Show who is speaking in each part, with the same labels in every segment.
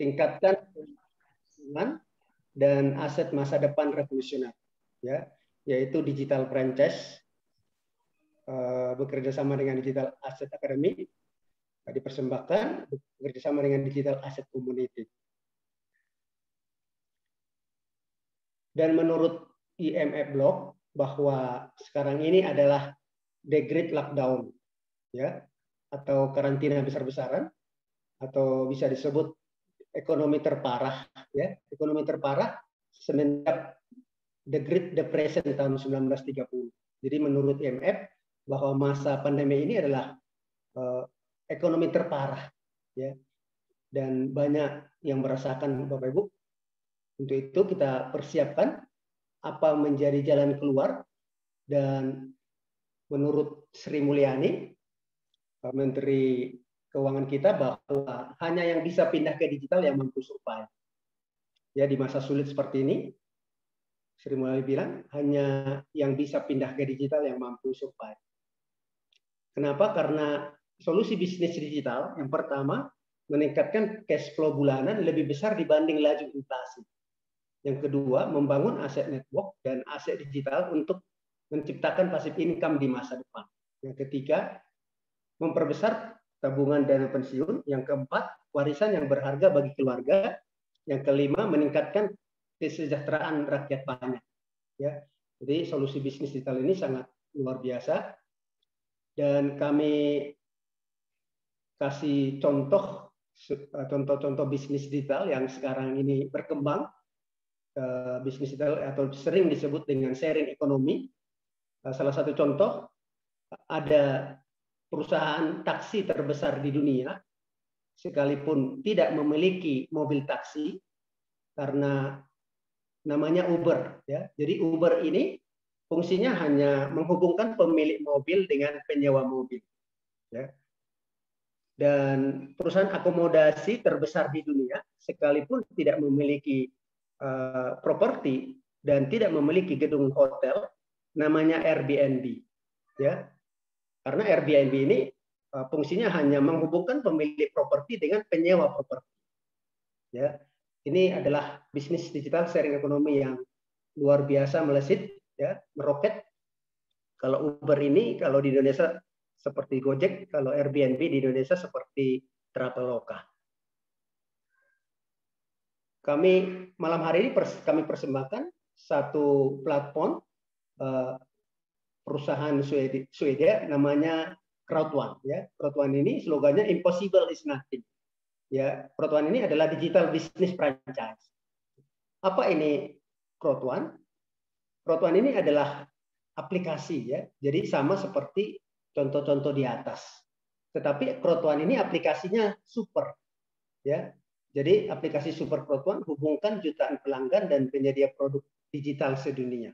Speaker 1: tingkatkan dan aset masa depan revolusioner, ya, yaitu digital franchise, bekerja sama dengan Digital Asset Academy, dipersembahkan bekerja sama dengan Digital Asset Community. Dan menurut IMF Block bahwa sekarang ini adalah the great lockdown, ya, atau karantina besar-besaran, atau bisa disebut ekonomi terparah, ya, ekonomi terparah semenjak the Great Depression tahun 1930. Jadi menurut IMF bahwa masa pandemi ini adalah ekonomi terparah, ya, dan banyak yang merasakan, Bapak Ibu. Untuk itu kita persiapkan apa menjadi jalan keluar, dan menurut Sri Mulyani, Menteri Keuangan kita, bahwa hanya yang bisa pindah ke digital yang mampu survive. Ya, di masa sulit seperti ini, Sri Mulyani bilang hanya yang bisa pindah ke digital yang mampu survive. Kenapa? Karena solusi bisnis digital yang pertama meningkatkan cash flow bulanan lebih besar dibanding laju inflasi. Yang kedua, membangun aset network dan aset digital untuk menciptakan passive income di masa depan. Yang ketiga, memperbesar tabungan dana pensiun. Yang keempat, warisan yang berharga bagi keluarga. Yang kelima, meningkatkan kesejahteraan rakyat banyak. Ya, jadi solusi bisnis digital ini sangat luar biasa. Dan kami kasih contoh-contoh bisnis digital yang sekarang ini berkembang. Bisnis digital atau sering disebut dengan sharing ekonomi. Salah satu contoh, ada perusahaan taksi terbesar di dunia, sekalipun tidak memiliki mobil taksi, karena namanya Uber. Ya. Jadi Uber ini fungsinya hanya menghubungkan pemilik mobil dengan penyewa mobil. Ya. Dan perusahaan akomodasi terbesar di dunia, sekalipun tidak memiliki properti dan tidak memiliki gedung hotel, namanya Airbnb, ya, karena Airbnb ini fungsinya hanya menghubungkan pemilik properti dengan penyewa properti, ya. Ini adalah bisnis digital sharing ekonomi yang luar biasa melesat, ya, meroket. Kalau Uber ini kalau di Indonesia seperti Gojek, kalau Airbnb di Indonesia seperti Traveloka. Kami malam hari ini kami persembahkan satu platform perusahaan Swedia namanya Crowd1, ya. Crowd1 ini slogannya impossible is nothing. Ya, Crowd1 ini adalah digital business franchise. Apa ini Crowd1? Crowd1 ini adalah aplikasi, ya. Jadi sama seperti contoh-contoh di atas. Tetapi Crowd1 ini aplikasinya super, ya. Jadi aplikasi Super Crowd1 hubungkan jutaan pelanggan dan penyedia produk digital sedunia.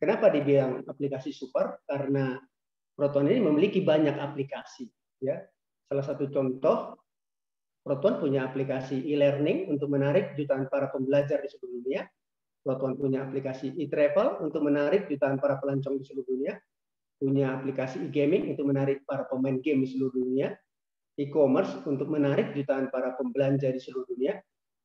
Speaker 1: Kenapa dibilang aplikasi super? Karena Crowd1 ini memiliki banyak aplikasi. Ya, salah satu contoh, Crowd1 punya aplikasi e-learning untuk menarik jutaan para pembelajar di seluruh dunia. Crowd1 punya aplikasi e-travel untuk menarik jutaan para pelancong di seluruh dunia. Punya aplikasi e-gaming untuk menarik para pemain game di seluruh dunia. E-commerce untuk menarik jutaan para pembelanja di seluruh dunia,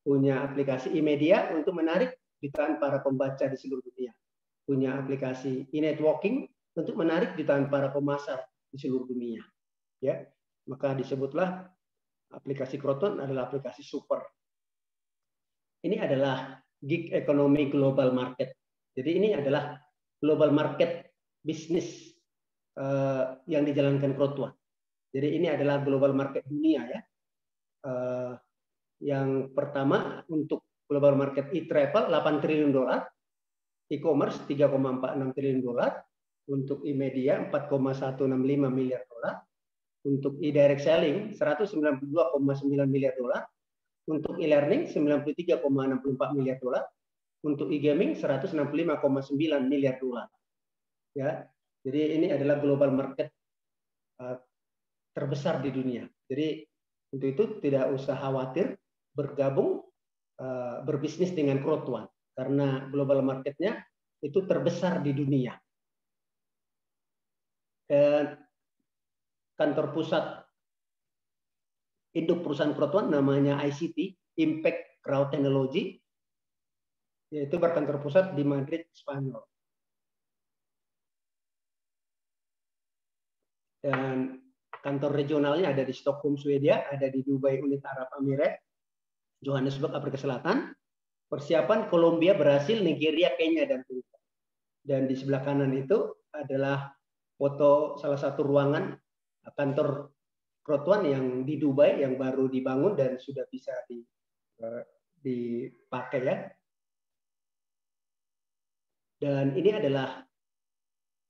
Speaker 1: punya aplikasi e-media untuk menarik jutaan para pembaca di seluruh dunia, punya aplikasi e-networking untuk menarik jutaan para pemasar di seluruh dunia. Ya, maka disebutlah aplikasi Crowd1 adalah aplikasi super. Ini adalah gig economy global market. Jadi ini adalah global market bisnis yang dijalankan Crowd1. Jadi ini adalah global market dunia, ya. Yang pertama untuk global market e-travel 8 triliun dolar, e-commerce 3,46 triliun dolar, untuk e-media 4,165 miliar dolar, untuk e-direct selling 192,9 miliar dolar, untuk e-learning 93,64 miliar dolar, untuk e-gaming 165,9 miliar dolar. Ya, jadi ini adalah global market terbesar di dunia. Jadi untuk itu tidak usah khawatir bergabung berbisnis dengan Crowd1 karena global marketnya itu terbesar di dunia. Dan kantor pusat induk perusahaan Crowd1 namanya ICT, Impact Crowd Technology, yaitu berkantor pusat di Madrid, Spanyol. Dan kantor regionalnya ada di Stockholm, Swedia, ada di Dubai, Unit Arab Emirates, Johannesburg, Afrika Selatan, persiapan Kolombia, Brasil, Nigeria, Kenya, dan Turki. Dan di sebelah kanan itu adalah foto salah satu ruangan kantor Crowd1 yang di Dubai yang baru dibangun dan sudah bisa dipakai ya. Dan ini adalah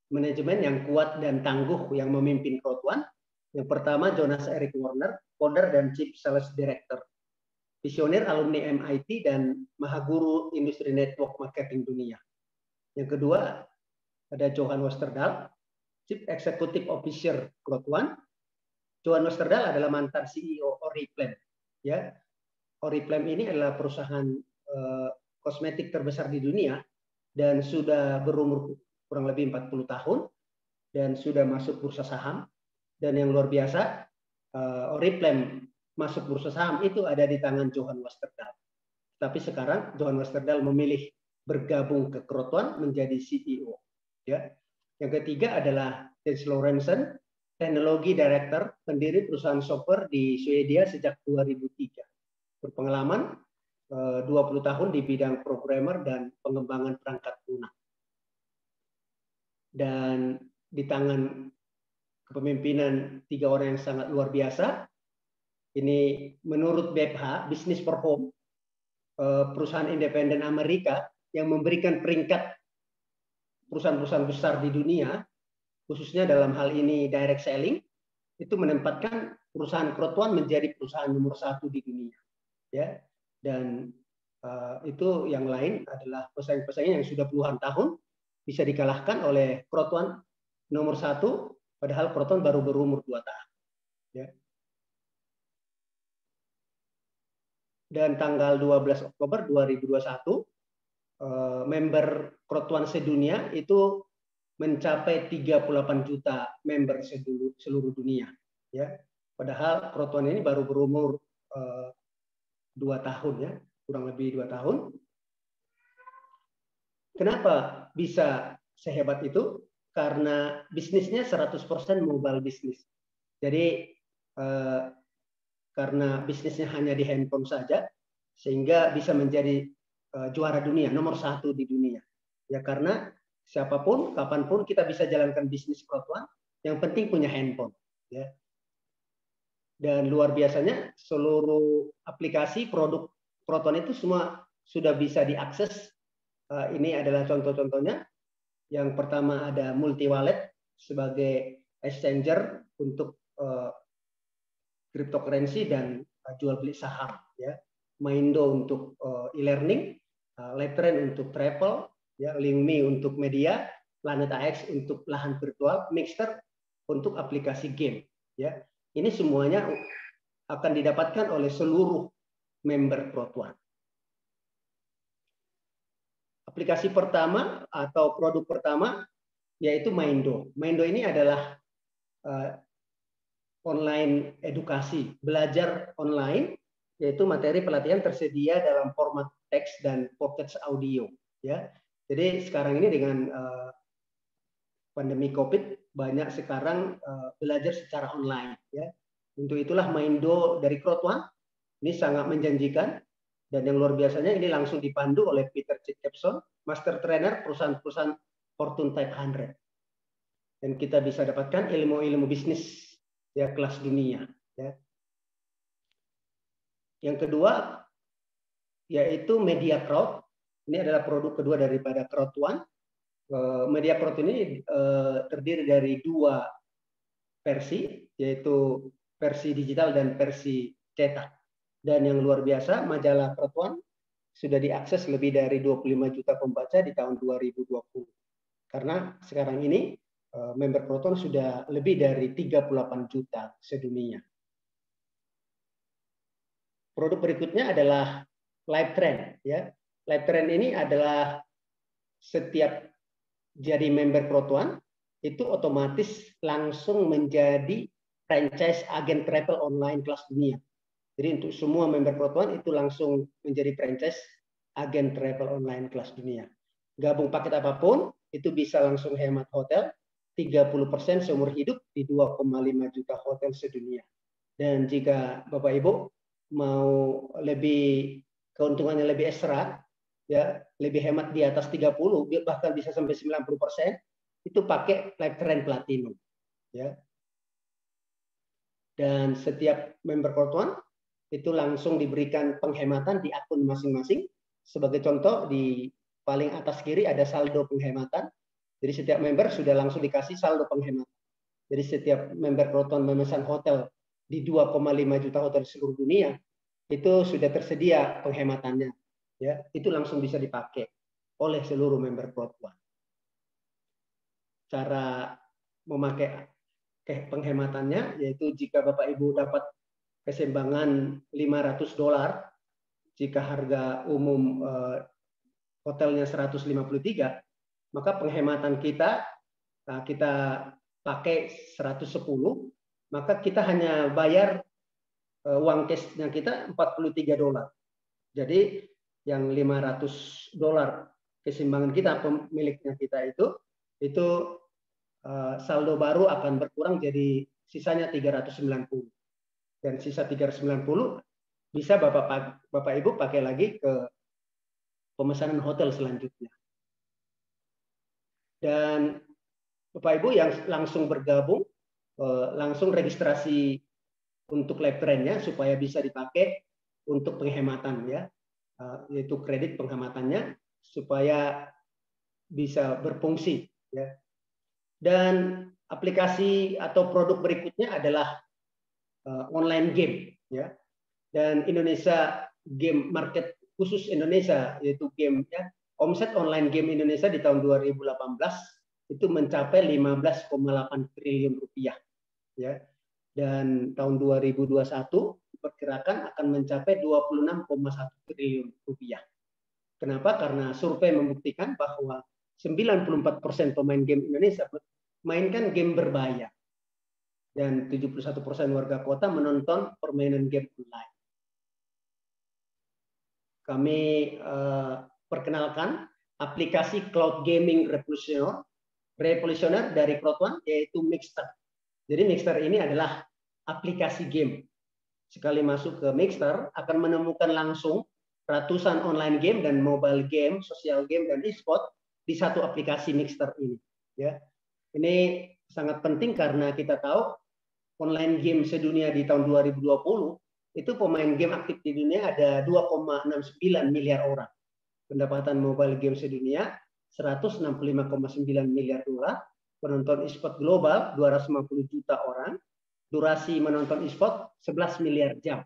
Speaker 1: manajemen yang kuat dan tangguh yang memimpin Crowd1. Yang pertama Jonas Eric Warner, founder dan Chief Sales Director. Visioner alumni MIT dan mahaguru industri network marketing dunia. Yang kedua ada Johan Westerdahl, Chief Executive Officer Crowd1. Johan Westerdahl adalah mantan CEO Oriflame. Ya, Oriflame ini adalah perusahaan kosmetik terbesar di dunia dan sudah berumur kurang lebih 40 tahun dan sudah masuk bursa saham. Dan yang luar biasa, Oriflame masuk bursa saham itu ada di tangan Johan Westerdahl. Tapi sekarang Johan Westerdahl memilih bergabung ke Crowd1 menjadi CEO. Ya. Yang ketiga adalah Jens Lorentzen, Teknologi Director, pendiri perusahaan software di Swedia sejak 2003. Berpengalaman 20 tahun di bidang programmer dan pengembangan perangkat lunak. Dan di tangan kepemimpinan 3 orang yang sangat luar biasa, ini menurut BPH, Business for Home, perusahaan independen Amerika yang memberikan peringkat perusahaan-perusahaan besar di dunia, khususnya dalam hal ini direct selling, itu menempatkan perusahaan Crowd1 menjadi perusahaan nomor 1 di dunia. Ya, dan itu yang lain adalah pesaing-pesaing yang sudah puluhan tahun bisa dikalahkan oleh Crowd1 nomor 1, padahal Crowd1 baru berumur 2 tahun. Ya. Dan tanggal 12 Oktober 2021, member Crowd1 sedunia itu mencapai 38 juta member seluruh dunia. Ya. Padahal Crowd1 ini baru berumur 2 tahun, ya, kurang lebih 2 tahun. Kenapa bisa sehebat itu? Karena bisnisnya 100% mobile bisnis. Jadi karena bisnisnya hanya di handphone saja, sehingga bisa menjadi juara dunia, nomor 1 di dunia. Ya karena siapapun, kapanpun kita bisa jalankan bisnis Crowd1, yang penting punya handphone. Ya. Dan luar biasanya seluruh aplikasi produk Crowd1 itu semua sudah bisa diakses. Ini adalah contoh-contohnya. Yang pertama ada multi wallet sebagai exchanger untuk cryptocurrency dan jual beli saham. Ya. Maindo untuk e-learning, Letren untuk travel, ya, LinkMe untuk media, Planet AX untuk lahan virtual, Mixer untuk aplikasi game. Ya. Ini semuanya akan didapatkan oleh seluruh member Crowd1. Aplikasi pertama atau produk pertama yaitu Maindo. Maindo ini adalah online edukasi, belajar online, yaitu materi pelatihan tersedia dalam format teks dan podcast audio. Ya, jadi sekarang ini dengan pandemi COVID banyak sekarang belajar secara online. Ya, untuk itulah Maindo dari Crowd1 ini sangat menjanjikan. Dan yang luar biasanya ini langsung dipandu oleh Peter Jacobson, Master Trainer perusahaan-perusahaan Fortune 500. Dan kita bisa dapatkan ilmu-ilmu bisnis ya kelas dunia. Ya. Yang kedua yaitu Media Crowd. Ini adalah produk kedua daripada Crowd1. Media Crowd ini terdiri dari 2 versi, yaitu versi digital dan versi cetak. Dan yang luar biasa, majalah Crowd1 sudah diakses lebih dari 25 juta pembaca di tahun 2020. Karena sekarang ini member Crowd1 sudah lebih dari 38 juta sedunia. Produk berikutnya adalah Livetrend. Ya. Livetrend ini adalah setiap jadi member Crowd1 itu otomatis langsung menjadi franchise agen travel online kelas dunia. Jadi untuk semua member Klot One itu langsung menjadi franchise agen travel online kelas dunia. Gabung paket apapun, itu bisa langsung hemat hotel 30% seumur hidup di 2,5 juta hotel sedunia. Dan jika Bapak Ibu mau lebih keuntungannya lebih ekstra, ya lebih hemat di atas 30, bahkan bisa sampai 90%, itu pakai Lifetime Platinum. Ya. Dan setiap member Klot One itu langsung diberikan penghematan di akun masing-masing. Sebagai contoh, di paling atas kiri ada saldo penghematan. Jadi setiap member sudah langsung dikasih saldo penghematan. Jadi setiap member Klot One memesan hotel di 2,5 juta hotel seluruh dunia, itu sudah tersedia penghematannya. Ya, itu langsung bisa dipakai oleh seluruh member Klot One. Cara memakai penghematannya yaitu jika Bapak Ibu dapat keseimbangan $500, jika harga umum hotelnya 153, maka penghematan kita pakai 110, maka kita hanya bayar uang cashnya kita $43. Jadi yang $500 keseimbangan kita, pemiliknya kita itu saldo baru akan berkurang jadi sisanya 390. Dan sisa 390 bisa Bapak Ibu pakai lagi ke pemesanan hotel selanjutnya. Dan Bapak Ibu yang langsung bergabung, langsung registrasi untuk Lifetime-nya supaya bisa dipakai untuk penghematan, ya, yaitu kredit penghematannya supaya bisa berfungsi, ya. Dan aplikasi atau produk berikutnya adalah online game, ya. Dan Indonesia game market khusus Indonesia, yaitu game, ya, omset online game Indonesia di tahun 2018 itu mencapai 15,8 triliun rupiah, ya. Dan tahun 2021 diperkirakan akan mencapai 26,1 triliun rupiah. Kenapa? Karena survei membuktikan bahwa 94% pemain game Indonesia mainkan game berbayar. Dan 71% warga kota menonton permainan game online. Kami perkenalkan aplikasi cloud gaming revolusioner dari Klot One, yaitu Mixer. Jadi Mixer ini adalah aplikasi game. Sekali masuk ke Mixer, akan menemukan langsung ratusan online game dan mobile game, sosial game, dan e-sport di satu aplikasi Mixer ini. Ya. Ini sangat penting karena kita tahu online game sedunia di tahun 2020 itu pemain game aktif di dunia ada 2,69 miliar orang. Pendapatan mobile game sedunia 165,9 miliar dolar, penonton e-sport global 250 juta orang, durasi menonton e-sport 11 miliar jam.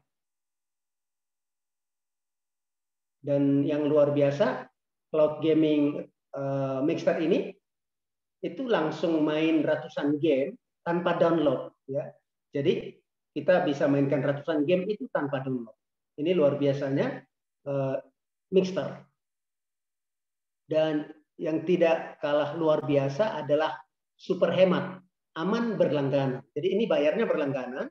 Speaker 1: Dan yang luar biasa, cloud gaming Mixer ini itu langsung main ratusan game tanpa download, ya. Jadi kita bisa mainkan ratusan game itu tanpa download. Ini luar biasanya Mixer. Dan yang tidak kalah luar biasa adalah super hemat, aman berlangganan. Jadi ini bayarnya berlangganan,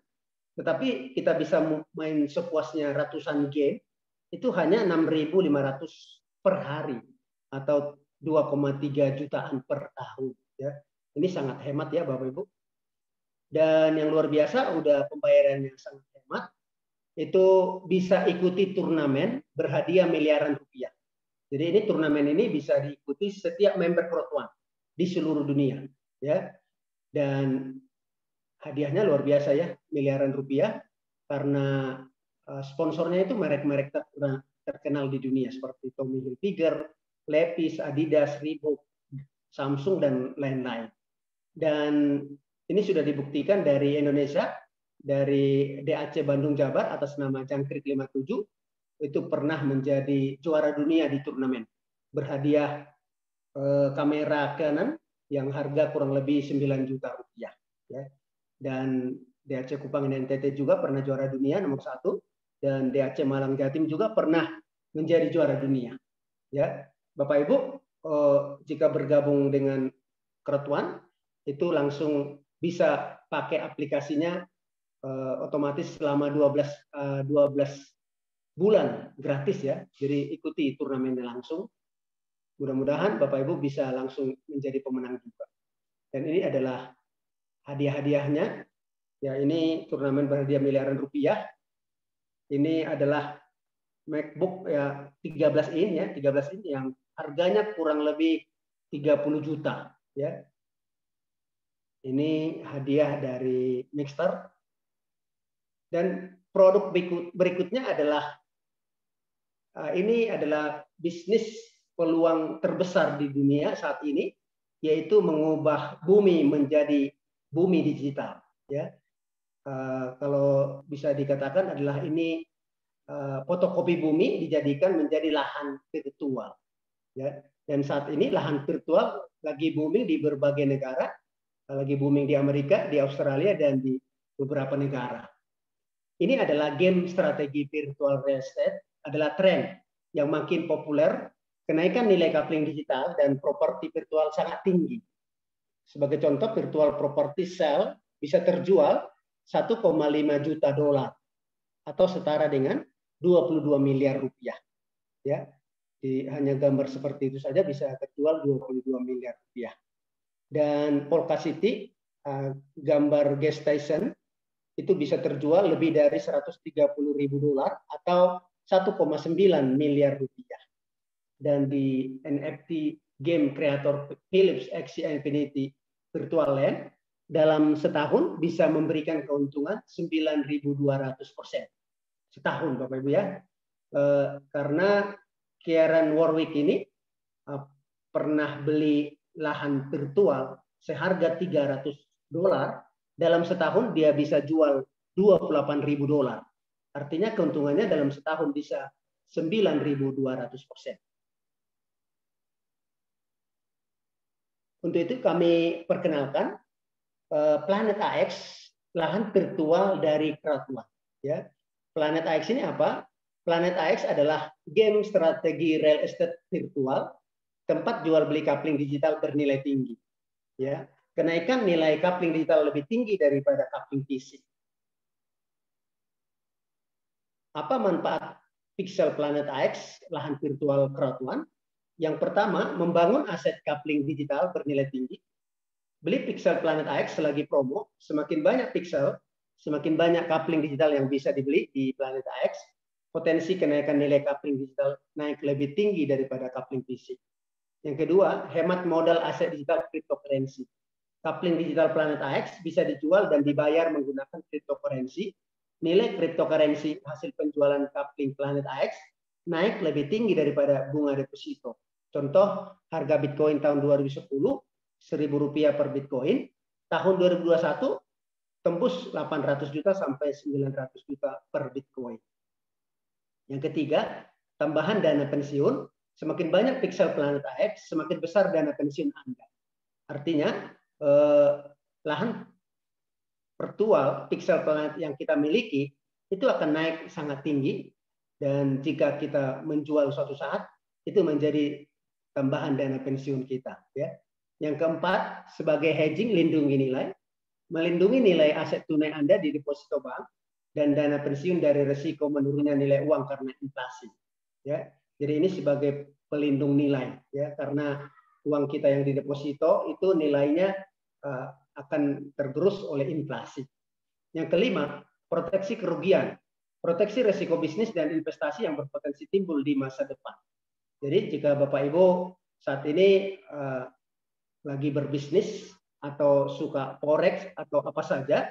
Speaker 1: tetapi kita bisa main sepuasnya ratusan game itu hanya 6.500 per hari atau 2,3 jutaan per tahun. Ya. Ini sangat hemat ya Bapak Ibu. Dan yang luar biasa, udah pembayaran yang sangat hemat, itu bisa ikuti turnamen berhadiah miliaran rupiah. Jadi ini turnamen ini bisa diikuti setiap member Klot One di seluruh dunia, ya. Dan hadiahnya luar biasa ya, miliaran rupiah, karena sponsornya itu merek-merek terkenal di dunia seperti Tommy Hilfiger, Levi's, Adidas, Reebok, Samsung, dan lain-lain. Dan ini sudah dibuktikan dari Indonesia, dari DAC Bandung Jabar atas nama Jangkrik 57, itu pernah menjadi juara dunia di turnamen. Berhadiah kamera Canon yang harga kurang lebih 9 juta rupiah. Ya. Dan DAC Kupang dan NTT juga pernah juara dunia nomor 1, dan DAC Malang Jatim juga pernah menjadi juara dunia. Ya, Bapak Ibu, jika bergabung dengan Klot One, itu langsung bisa pakai aplikasinya otomatis selama 12 bulan gratis ya. Jadi ikuti turnamennya langsung. Mudah-mudahan Bapak Ibu bisa langsung menjadi pemenang juga. Dan ini adalah hadiah-hadiahnya. Ya, ini turnamen berhadiah miliaran rupiah. Ini adalah MacBook ya 13 in ya, 13 in yang harganya kurang lebih 30 juta ya. Ini hadiah dari Mixter. Dan produk berikutnya adalah ini adalah bisnis peluang terbesar di dunia saat ini, yaitu mengubah bumi menjadi bumi digital. Ya, kalau bisa dikatakan adalah ini fotokopi bumi dijadikan menjadi lahan virtual. Ya, dan saat ini lahan virtual lagi booming di berbagai negara, lagi booming di Amerika, di Australia, dan di beberapa negara. Ini adalah game strategi virtual real estate, adalah tren yang makin populer. Kenaikan nilai coupling digital dan properti virtual sangat tinggi. Sebagai contoh, virtual property sale bisa terjual 1,5 juta dolar atau setara dengan 22 miliar rupiah. Ya, hanya gambar seperti itu saja bisa terjual 22 miliar rupiah. Dan Polka City, gambar gas station, itu bisa terjual lebih dari 130.000 dolar atau 1,9 miliar rupiah. Dan di NFT game kreator Philips Axie Infinity Virtual Land dalam setahun bisa memberikan keuntungan 9.200% setahun, Bapak Ibu ya. Karena Kieran Warwick ini pernah beli lahan virtual seharga 300 dolar, dalam setahun dia bisa jual 28.000 dolar. Artinya keuntungannya dalam setahun bisa 9.200%. Untuk itu kami perkenalkan Planet AX, lahan virtual dari Crowdone. Ya, Planet AX ini apa? Planet AX adalah game strategi real estate virtual, tempat jual beli coupling digital bernilai tinggi. Ya, kenaikan nilai coupling digital lebih tinggi daripada coupling fisik. Apa manfaat Pixel Planet AX, lahan virtual Crowdone? Yang pertama, membangun aset coupling digital bernilai tinggi. Beli Pixel Planet AX selagi promo, semakin banyak pixel, semakin banyak coupling digital yang bisa dibeli di Planet AX. Potensi kenaikan nilai coupling digital naik lebih tinggi daripada coupling fisik. Yang kedua, hemat modal aset digital cryptocurrency. Coupling digital Planet AX bisa dijual dan dibayar menggunakan cryptocurrency. Nilai cryptocurrency hasil penjualan coupling Planet AX naik lebih tinggi daripada bunga deposito. Contoh, harga Bitcoin tahun 2010, Rp1.000 per Bitcoin. Tahun 2021, tembus 800 juta sampai 900 juta per Bitcoin. Yang ketiga, tambahan dana pensiun. Semakin banyak pixel Planet AX, semakin besar dana pensiun Anda. Artinya, lahan virtual pixel planet yang kita miliki itu akan naik sangat tinggi, dan jika kita menjual suatu saat, itu menjadi tambahan dana pensiun kita. Ya. Yang keempat, sebagai hedging, lindungi nilai. Melindungi nilai aset tunai Anda di deposito bank dan dana pensiun dari risiko menurunnya nilai uang karena inflasi. Ya. Jadi ini sebagai pelindung nilai, ya, karena uang kita yang di deposito itu nilainya akan tergerus oleh inflasi. Yang kelima, proteksi kerugian. Proteksi risiko bisnis dan investasi yang berpotensi timbul di masa depan. Jadi jika Bapak Ibu saat ini lagi berbisnis atau suka forex atau apa saja,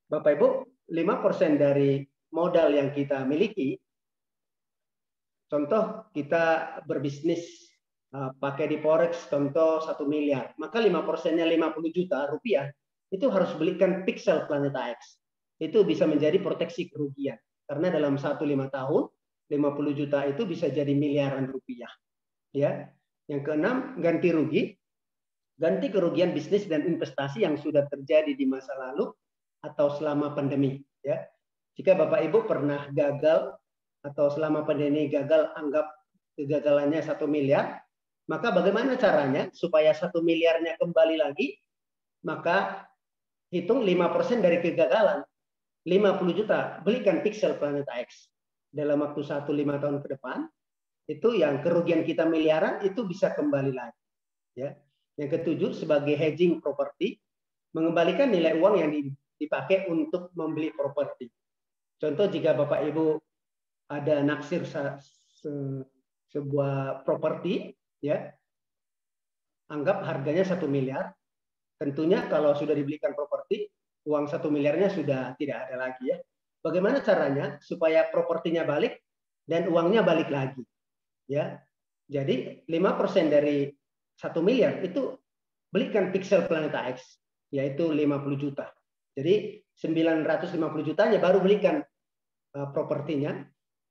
Speaker 1: Bapak Ibu 5% dari modal yang kita miliki, contoh kita berbisnis pakai di forex contoh 1 miliar, maka 5%-nya 50 juta rupiah itu harus belikan Pixel Planet AX. Itu bisa menjadi proteksi kerugian karena dalam 1-5 tahun 50 juta itu bisa jadi miliaran rupiah. Ya. Yang keenam, ganti rugi. Ganti kerugian bisnis dan investasi yang sudah terjadi di masa lalu atau selama pandemi. Ya. Jika Bapak Ibu pernah gagal atau selama pandemi gagal, anggap kegagalannya 1 miliar, maka bagaimana caranya supaya 1 miliarnya kembali lagi? Maka hitung 5% dari kegagalan. 50 juta, belikan Pixel Planeta X. Dalam waktu 1-5 tahun ke depan, itu yang kerugian kita miliaran itu bisa kembali lagi. Ya. Yang ketujuh, sebagai hedging properti, mengembalikan nilai uang yang dipakai untuk membeli properti. Contoh, jika Bapak Ibu ada naksir sebuah properti, ya, anggap harganya 1 miliar. Tentunya kalau sudah dibelikan properti, uang 1 miliarnya sudah tidak ada lagi, ya. Bagaimana caranya supaya propertinya balik dan uangnya balik lagi? Ya, jadi 5% dari 1 miliar itu belikan Pixel Planeta X, yaitu 50 juta. Jadi 950 jutanya baru belikan propertinya.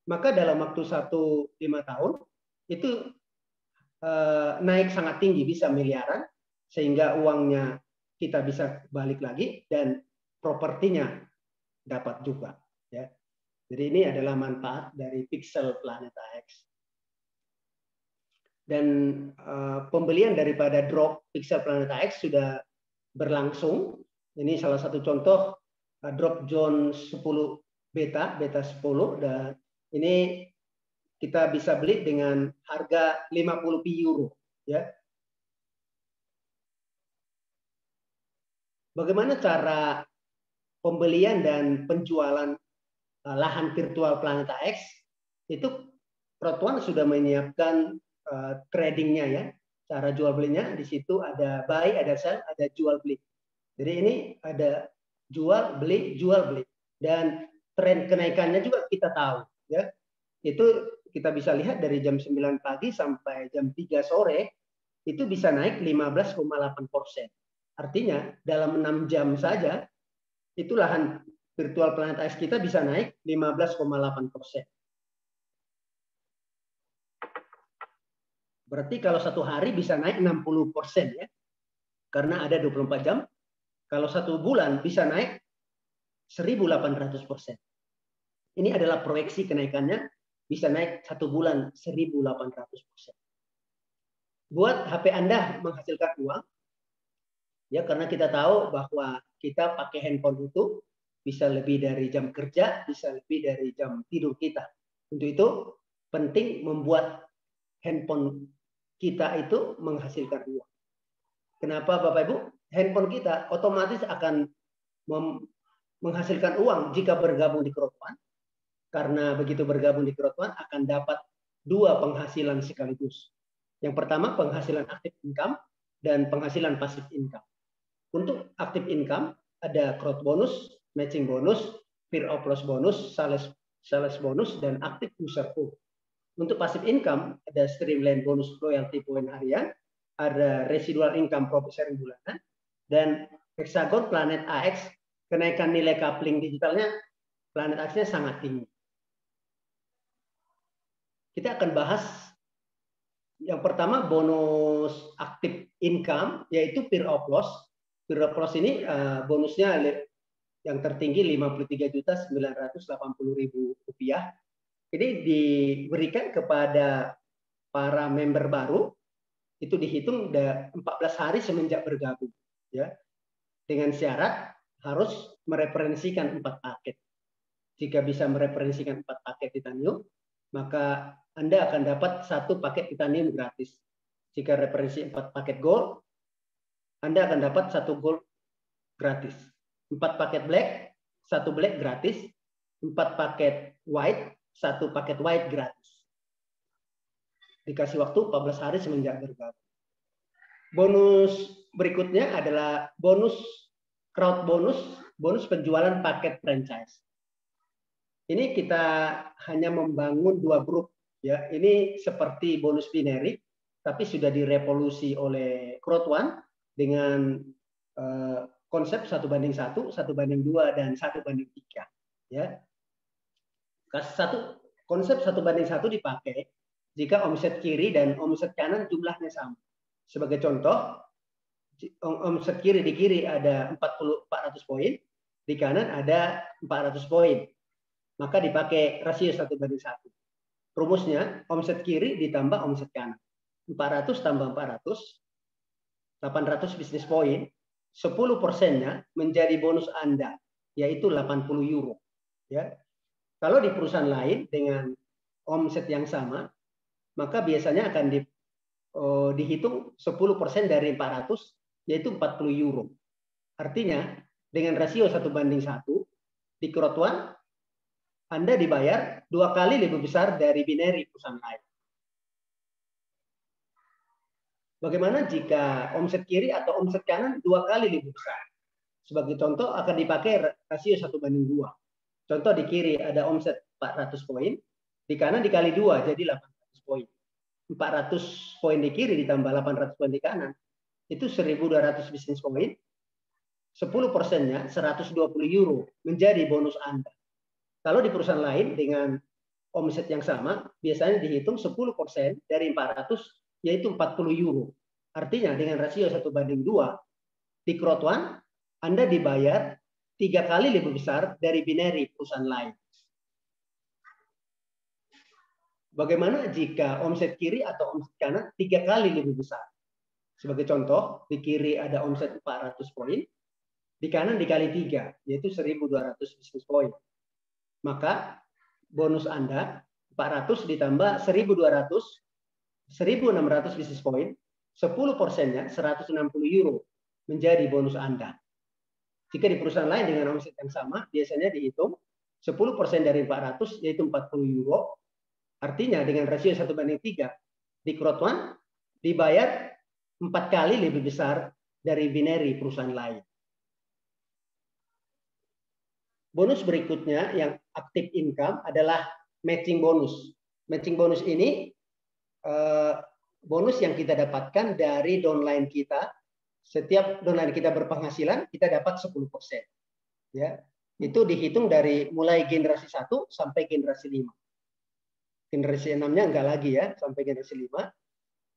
Speaker 1: Maka dalam waktu 1-5 tahun itu naik sangat tinggi, bisa miliaran, sehingga uangnya kita bisa balik lagi dan propertinya dapat juga. Ya. Jadi ini adalah manfaat dari Pixel Planeta X. Dan pembelian daripada drop Pixel Planeta X sudah berlangsung. Ini salah satu contoh drop zone 10 beta 10, dan ini kita bisa beli dengan harga 50 euro, ya. Bagaimana cara pembelian dan penjualan lahan virtual Planeta X? Itu Protuan sudah menyiapkan tradingnya, ya, cara jual belinya. Di situ ada buy, ada sell, ada jual beli. Jadi ini ada jual beli, dan tren kenaikannya juga kita tahu, ya. Itu kita bisa lihat dari jam 9 pagi sampai jam 3 sore itu bisa naik 15,8%. Artinya dalam 6 jam saja itu lahan virtual Planeta X kita bisa naik 15,8%. Berarti kalau satu hari bisa naik 60%, ya. Karena ada 24 jam. Kalau satu bulan bisa naik 1.800%. Ini adalah proyeksi kenaikannya, bisa naik satu bulan 1.800%. Buat HP Anda menghasilkan uang, ya, karena kita tahu bahwa kita pakai handphone itu bisa lebih dari jam kerja, bisa lebih dari jam tidur kita. Untuk itu penting membuat handphone kita itu menghasilkan uang. Kenapa Bapak Ibu? Handphone kita otomatis akan menghasilkan uang jika bergabung di Crowdfund. Karena begitu bergabung di Crowdfund akan dapat 2 penghasilan sekaligus. Yang pertama penghasilan aktif income dan penghasilan pasif income. Untuk aktif income ada crowd bonus, matching bonus, peer of loss bonus, sales bonus, dan aktif user pool. Untuk pasif income ada streamline bonus loyalty point harian, ada residual income profit sharing bulanan, dan Hexagon Planet AX kenaikan nilai coupling digitalnya Planet AX-nya sangat tinggi. Kita akan bahas yang pertama bonus aktif income, yaitu peer of loss. Peer of loss ini bonusnya yang tertinggi Rp53.980.000. Ini diberikan kepada para member baru, itu dihitung 14 hari semenjak bergabung, ya. Dengan syarat harus mereferensikan 4 paket. Jika bisa mereferensikan 4 paket titanium, maka Anda akan dapat 1 paket titanium gratis. Jika referensi 4 paket gold, Anda akan dapat 1 gold gratis. 4 paket black, 1 black gratis. 4 paket white, 1 paket white gratis. Dikasih waktu 14 hari semenjak bergabung. Bonus berikutnya adalah bonus crowd bonus, bonus penjualan paket franchise. Ini kita hanya membangun 2 grup, ya. Ini seperti bonus binary, tapi sudah direvolusi oleh Crowd1 dengan konsep 1:1, 1:2, dan 1:3, ya. Konsep 1:1 dipakai jika omset kiri dan omset kanan jumlahnya sama. Sebagai contoh, omset kiri di kiri ada 400 poin, di kanan ada 400 poin. Maka dipakai rasio 1:1. Rumusnya omset kiri ditambah omset kanan. 400 tambah 400, 800 bisnis poin, 10%-nya menjadi bonus Anda. yaitu 80 euro. Ya. Kalau di perusahaan lain dengan omset yang sama, maka biasanya akan dihitung 10% dari 400, yaitu 40 euro. Artinya, dengan rasio 1:1, di Crowd One, Anda dibayar 2 kali lebih besar dari binary perusahaan lain. Bagaimana jika omset kiri atau omset kanan 2 kali lebih besar? Sebagai contoh, akan dipakai rasio 1:2. Contoh di kiri ada omset 400 poin, di kanan dikali 2, jadi 800 poin. 400 poin di kiri ditambah 800 poin di kanan, itu 1.200 bisnis poin. 10%-nya 120 euro menjadi bonus Anda. Kalau di perusahaan lain dengan omset yang sama, biasanya dihitung 10% dari 400, yaitu 40 euro. Artinya dengan rasio 1:2, di Crowd One, Anda dibayar 3 kali lebih besar dari binary perusahaan lain. Bagaimana jika omset kiri atau omset kanan 3 kali lebih besar? Sebagai contoh, di kiri ada omset 400 poin, di kanan dikali 3, yaitu 1.200 bisnis poin. Maka bonus Anda 400 ditambah 1.200, 1.600 bisnis poin, 10%-nya 160 euro menjadi bonus Anda. Jika di perusahaan lain dengan omset yang sama, biasanya dihitung 10% dari 400, yaitu 40 euro. Artinya dengan rasio 1:3, di Crowd One dibayar 4 kali lebih besar dari binary perusahaan lain. Bonus berikutnya yang active income adalah matching bonus. Matching bonus ini bonus yang kita dapatkan dari downline kita. Setiap downline kita berpenghasilan, kita dapat 10%. Ya, itu dihitung dari mulai generasi 1 sampai generasi 5. Generasi 6-nya enggak lagi ya, sampai generasi 5.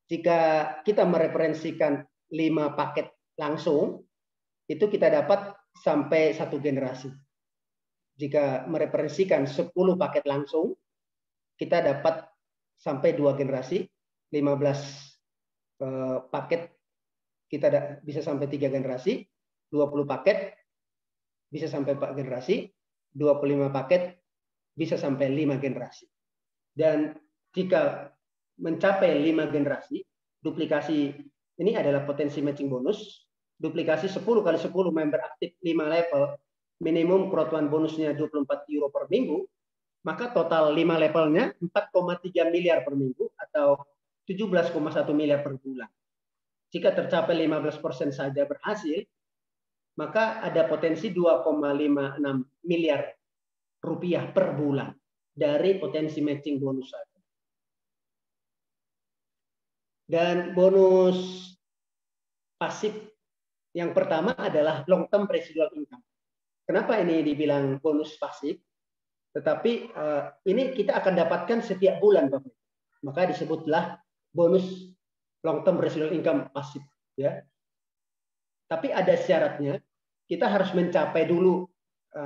Speaker 1: Jika kita mereferensikan 5 paket langsung, itu kita dapat sampai 1 generasi. Jika mereferensikan 10 paket langsung, kita dapat sampai 2 generasi, 15 paket kita bisa sampai 3 generasi, 20 paket bisa sampai 4 generasi, 25 paket bisa sampai 5 generasi. Dan jika mencapai 5 generasi, duplikasi ini adalah potensi matching bonus, duplikasi 10 kali 10 member aktif 5 level, minimum Crowd One bonusnya 24 euro per minggu, maka total 5 levelnya 4,3 miliar per minggu atau 17,1 miliar per bulan. Jika tercapai 15% saja berhasil, maka ada potensi 2,56 miliar rupiah per bulan dari potensi matching bonus saja. Dan bonus pasif yang pertama adalah long term residual income. Kenapa ini dibilang bonus pasif? Tetapi ini kita akan dapatkan setiap bulan, Bapak. Maka disebutlah bonus long term residual income pasif. Ya. Tapi ada syaratnya, kita harus mencapai dulu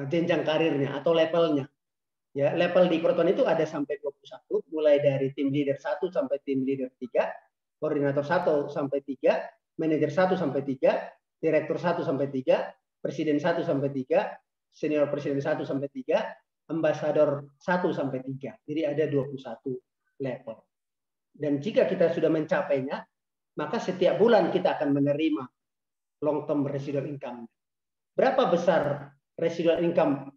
Speaker 1: jenjang karirnya atau levelnya. Ya, level di Crowd One itu ada sampai 21, mulai dari tim leader 1 sampai tim leader 3, koordinator 1 sampai 3, manajer 1 sampai 3, direktur 1 sampai 3, presiden 1 sampai 3, senior presiden 1 sampai 3, ambasador 1 sampai 3. Jadi ada 21 level. Dan jika kita sudah mencapainya, maka setiap bulan kita akan menerima long term residual income. Berapa besar residual income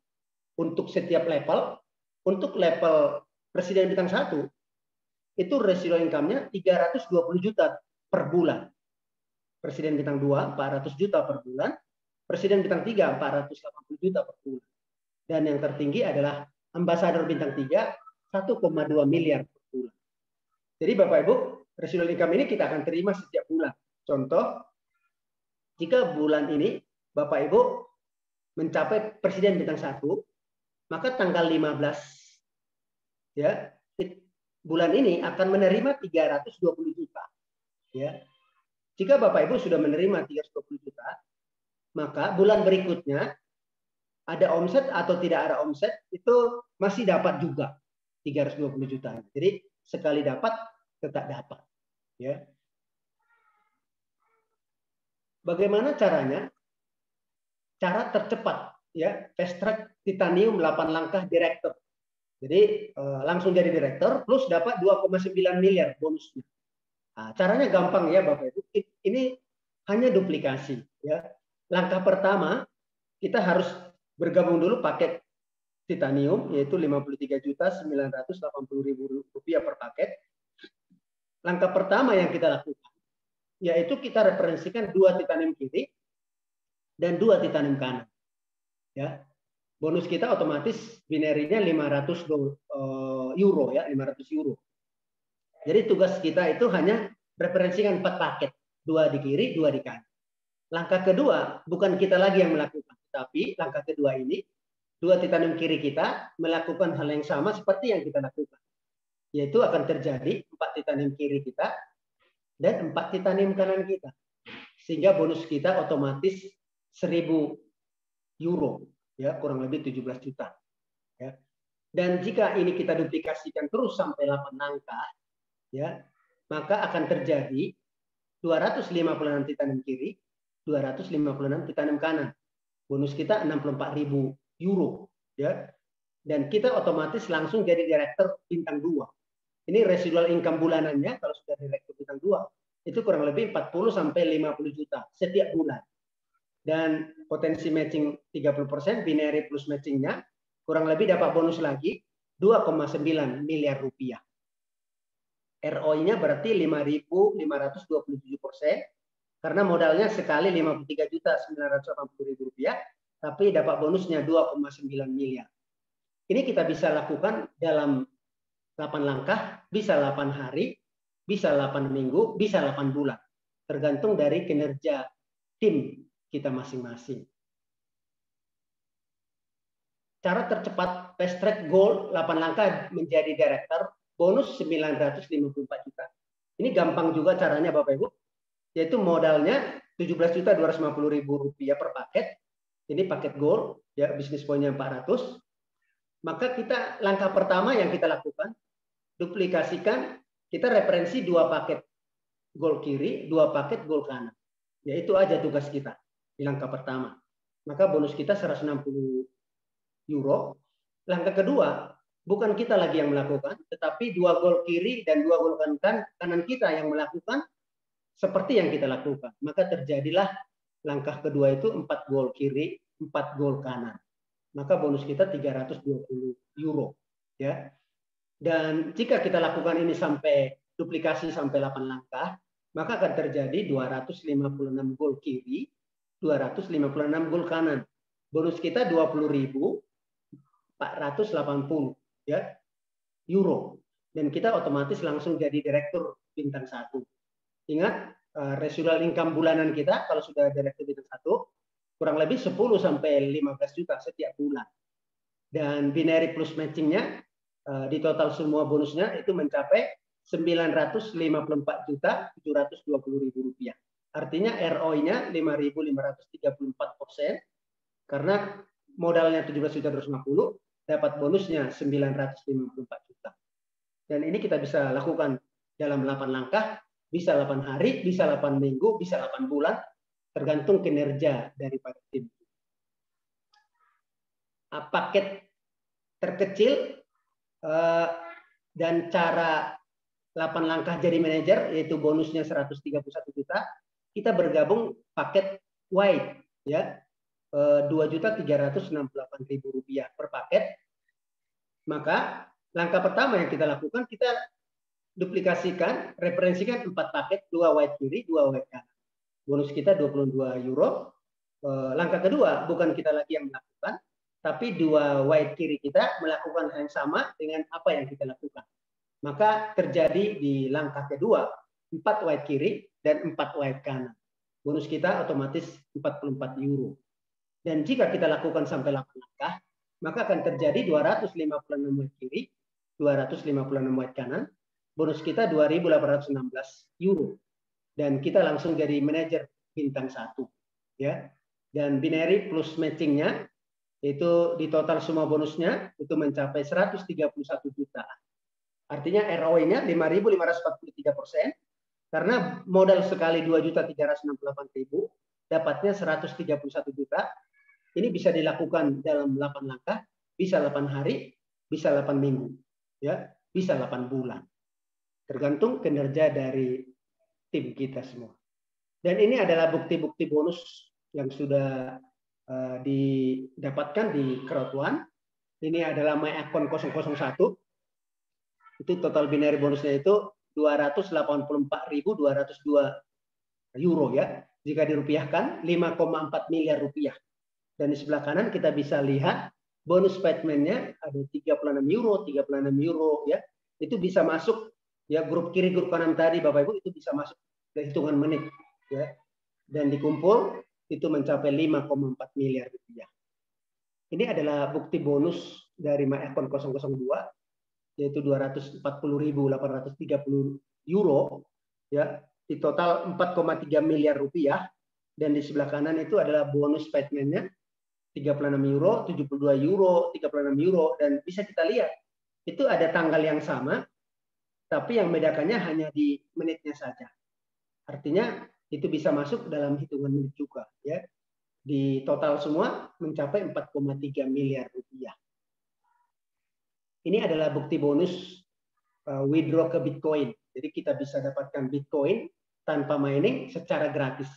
Speaker 1: untuk setiap level? Untuk level presiden bintang 1, itu residual income-nya 320 juta per bulan. Presiden bintang 2, 400 juta per bulan. Presiden bintang 3, 480 juta per bulan. Dan yang tertinggi adalah ambasador bintang 3, 1,2 miliar per bulan. Jadi Bapak Ibu, residual income ini kita akan terima setiap bulan. Contoh, jika bulan ini Bapak Ibu mencapai presiden bintang 1, maka tanggal 15 ya, bulan ini akan menerima 320 juta. Ya. Jika Bapak Ibu sudah menerima 320 juta, maka bulan berikutnya ada omset atau tidak ada omset itu masih dapat juga 320 juta. Jadi sekali dapat tetap dapat. Ya. Bagaimana caranya? Cara tercepat ya fast track titanium 8 langkah direktur. Jadi langsung jadi direktur plus dapat 2,9 miliar bonusnya. Nah, caranya gampang ya Bapak Ibu. Ini hanya duplikasi ya. Langkah pertama kita harus bergabung dulu paket titanium yaitu Rp53.980.000 per paket. Langkah pertama yang kita lakukan yaitu kita referensikan 2 titanium kiri dan 2 titanium kanan. Ya. Bonus kita otomatis binarinya 500 euro ya, 500 euro. Jadi tugas kita itu hanya referensikan 4 paket, 2 di kiri, 2 di kanan. Langkah kedua bukan kita lagi yang melakukan, tapi langkah kedua ini 2 titanium kiri kita melakukan hal yang sama seperti yang kita lakukan. Yaitu akan terjadi 4 titanium kiri kita dan 4 titanium kanan kita. Sehingga bonus kita otomatis 1.000 euro. Ya, kurang lebih 17 juta. Ya. Dan jika ini kita duplikasikan terus sampai 8 langkah, ya, maka akan terjadi 256 titanium kiri, 256 titanium kanan. Bonus kita 64.000 euro. Ya. Dan kita otomatis langsung jadi direktur bintang 2. Ini residual income bulanannya kalau sudah direktur bintang 2, itu kurang lebih 40 sampai 50 juta setiap bulan. Dan potensi matching 30%, binary plus matchingnya, kurang lebih dapat bonus lagi 2,9 miliar rupiah. ROI-nya berarti 5.527%, karena modalnya sekali 53.980.000 rupiah, tapi dapat bonusnya 2,9 miliar. Ini kita bisa lakukan dalam 8 langkah, bisa 8 hari, bisa 8 minggu, bisa 8 bulan. Tergantung dari kinerja tim kita masing-masing. Cara tercepat fast track goal 8 langkah menjadi director bonus 954 juta. Ini gampang juga caranya Bapak Ibu. Yaitu modalnya 17.250.000 rupiah per paket. Ini paket goal, ya bisnis poinnya 400. Maka kita langkah pertama yang kita lakukan duplikasikan, kita referensi 2 paket goal kiri, 2 paket goal kanan. Ya itu aja tugas kita di langkah pertama. Maka bonus kita 160 euro. Langkah kedua, bukan kita lagi yang melakukan, tetapi 2 gol kiri dan 2 gol kanan kita yang melakukan seperti yang kita lakukan. Maka terjadilah langkah kedua itu 4 gol kiri, 4 gol kanan. Maka bonus kita 320 euro. Ya. Dan jika kita lakukan ini sampai duplikasi sampai 8 langkah, maka akan terjadi 256 gol kiri, 256 gol kanan. Bonus kita 20.480 ya euro. Dan kita otomatis langsung jadi direktur bintang 1. Ingat residual income bulanan kita kalau sudah direktur bintang 1 kurang lebih 10 sampai 15 juta setiap bulan. Dan binary plus matchingnya di total semua bonusnya itu mencapai 954.720.000 rupiah. Artinya ROI-nya 5.534%, karena modalnya 17.250, dapat bonusnya 954 juta. Dan ini kita bisa lakukan dalam 8 langkah, bisa 8 hari, bisa 8 minggu, bisa 8 bulan, tergantung kinerja daripada tim. Paket terkecil dan cara 8 langkah jadi manajer, yaitu bonusnya 131 juta, kita bergabung paket white ya, 2.368.000 rupiah per paket. Maka langkah pertama yang kita lakukan, kita duplikasikan, referensikan 4 paket, 2 white kiri, 2 white kanan. Bonus kita 22 euro. Langkah kedua, bukan kita lagi yang melakukan, tapi 2 white kiri kita melakukan hal yang sama dengan apa yang kita lakukan. Maka terjadi di langkah kedua, 4 white kiri dan 4 white kanan. Bonus kita otomatis 44 euro. Dan jika kita lakukan sampai 8 langkah, maka akan terjadi 256 white kiri, 256 white kanan. Bonus kita 2.816 euro. Dan kita langsung jadi manajer bintang 1. Ya. Dan binary plus matchingnya, itu di total semua bonusnya, itu mencapai 131 juta. Artinya ROI-nya 5.543%, karena modal sekali 2.368.000, dapatnya 131 juta, Ini bisa dilakukan dalam 8 langkah, bisa 8 hari, bisa 8 minggu, ya, bisa 8 bulan. Tergantung kinerja dari tim kita semua. Dan ini adalah bukti-bukti bonus yang sudah didapatkan di Crowd1. Ini adalah My Account 001. Itu total binary bonusnya itu 284.202 euro ya. Jika dirupiahkan 5,4 miliar rupiah. Dan di sebelah kanan kita bisa lihat bonus payment-nya ada 36 euro, 36 euro ya. Itu bisa masuk ya, grup kiri grup kanan tadi Bapak Ibu itu bisa masuk ke hitungan menit ya. Dan dikumpul itu mencapai 5,4 miliar rupiah. Ini adalah bukti bonus dari My Account 002 yaitu 240.830 euro ya, di total 4,3 miliar rupiah. Dan di sebelah kanan itu adalah bonus payment-nya 36 euro, 72 euro, 36 euro, dan bisa kita lihat itu ada tanggal yang sama, tapi yang membedakannya hanya di menitnya saja. Artinya itu bisa masuk dalam hitungan menit juga ya. Di total semua mencapai 4,3 miliar rupiah. Ini adalah bukti bonus withdraw ke Bitcoin. Jadi kita bisa dapatkan Bitcoin tanpa mining secara gratis.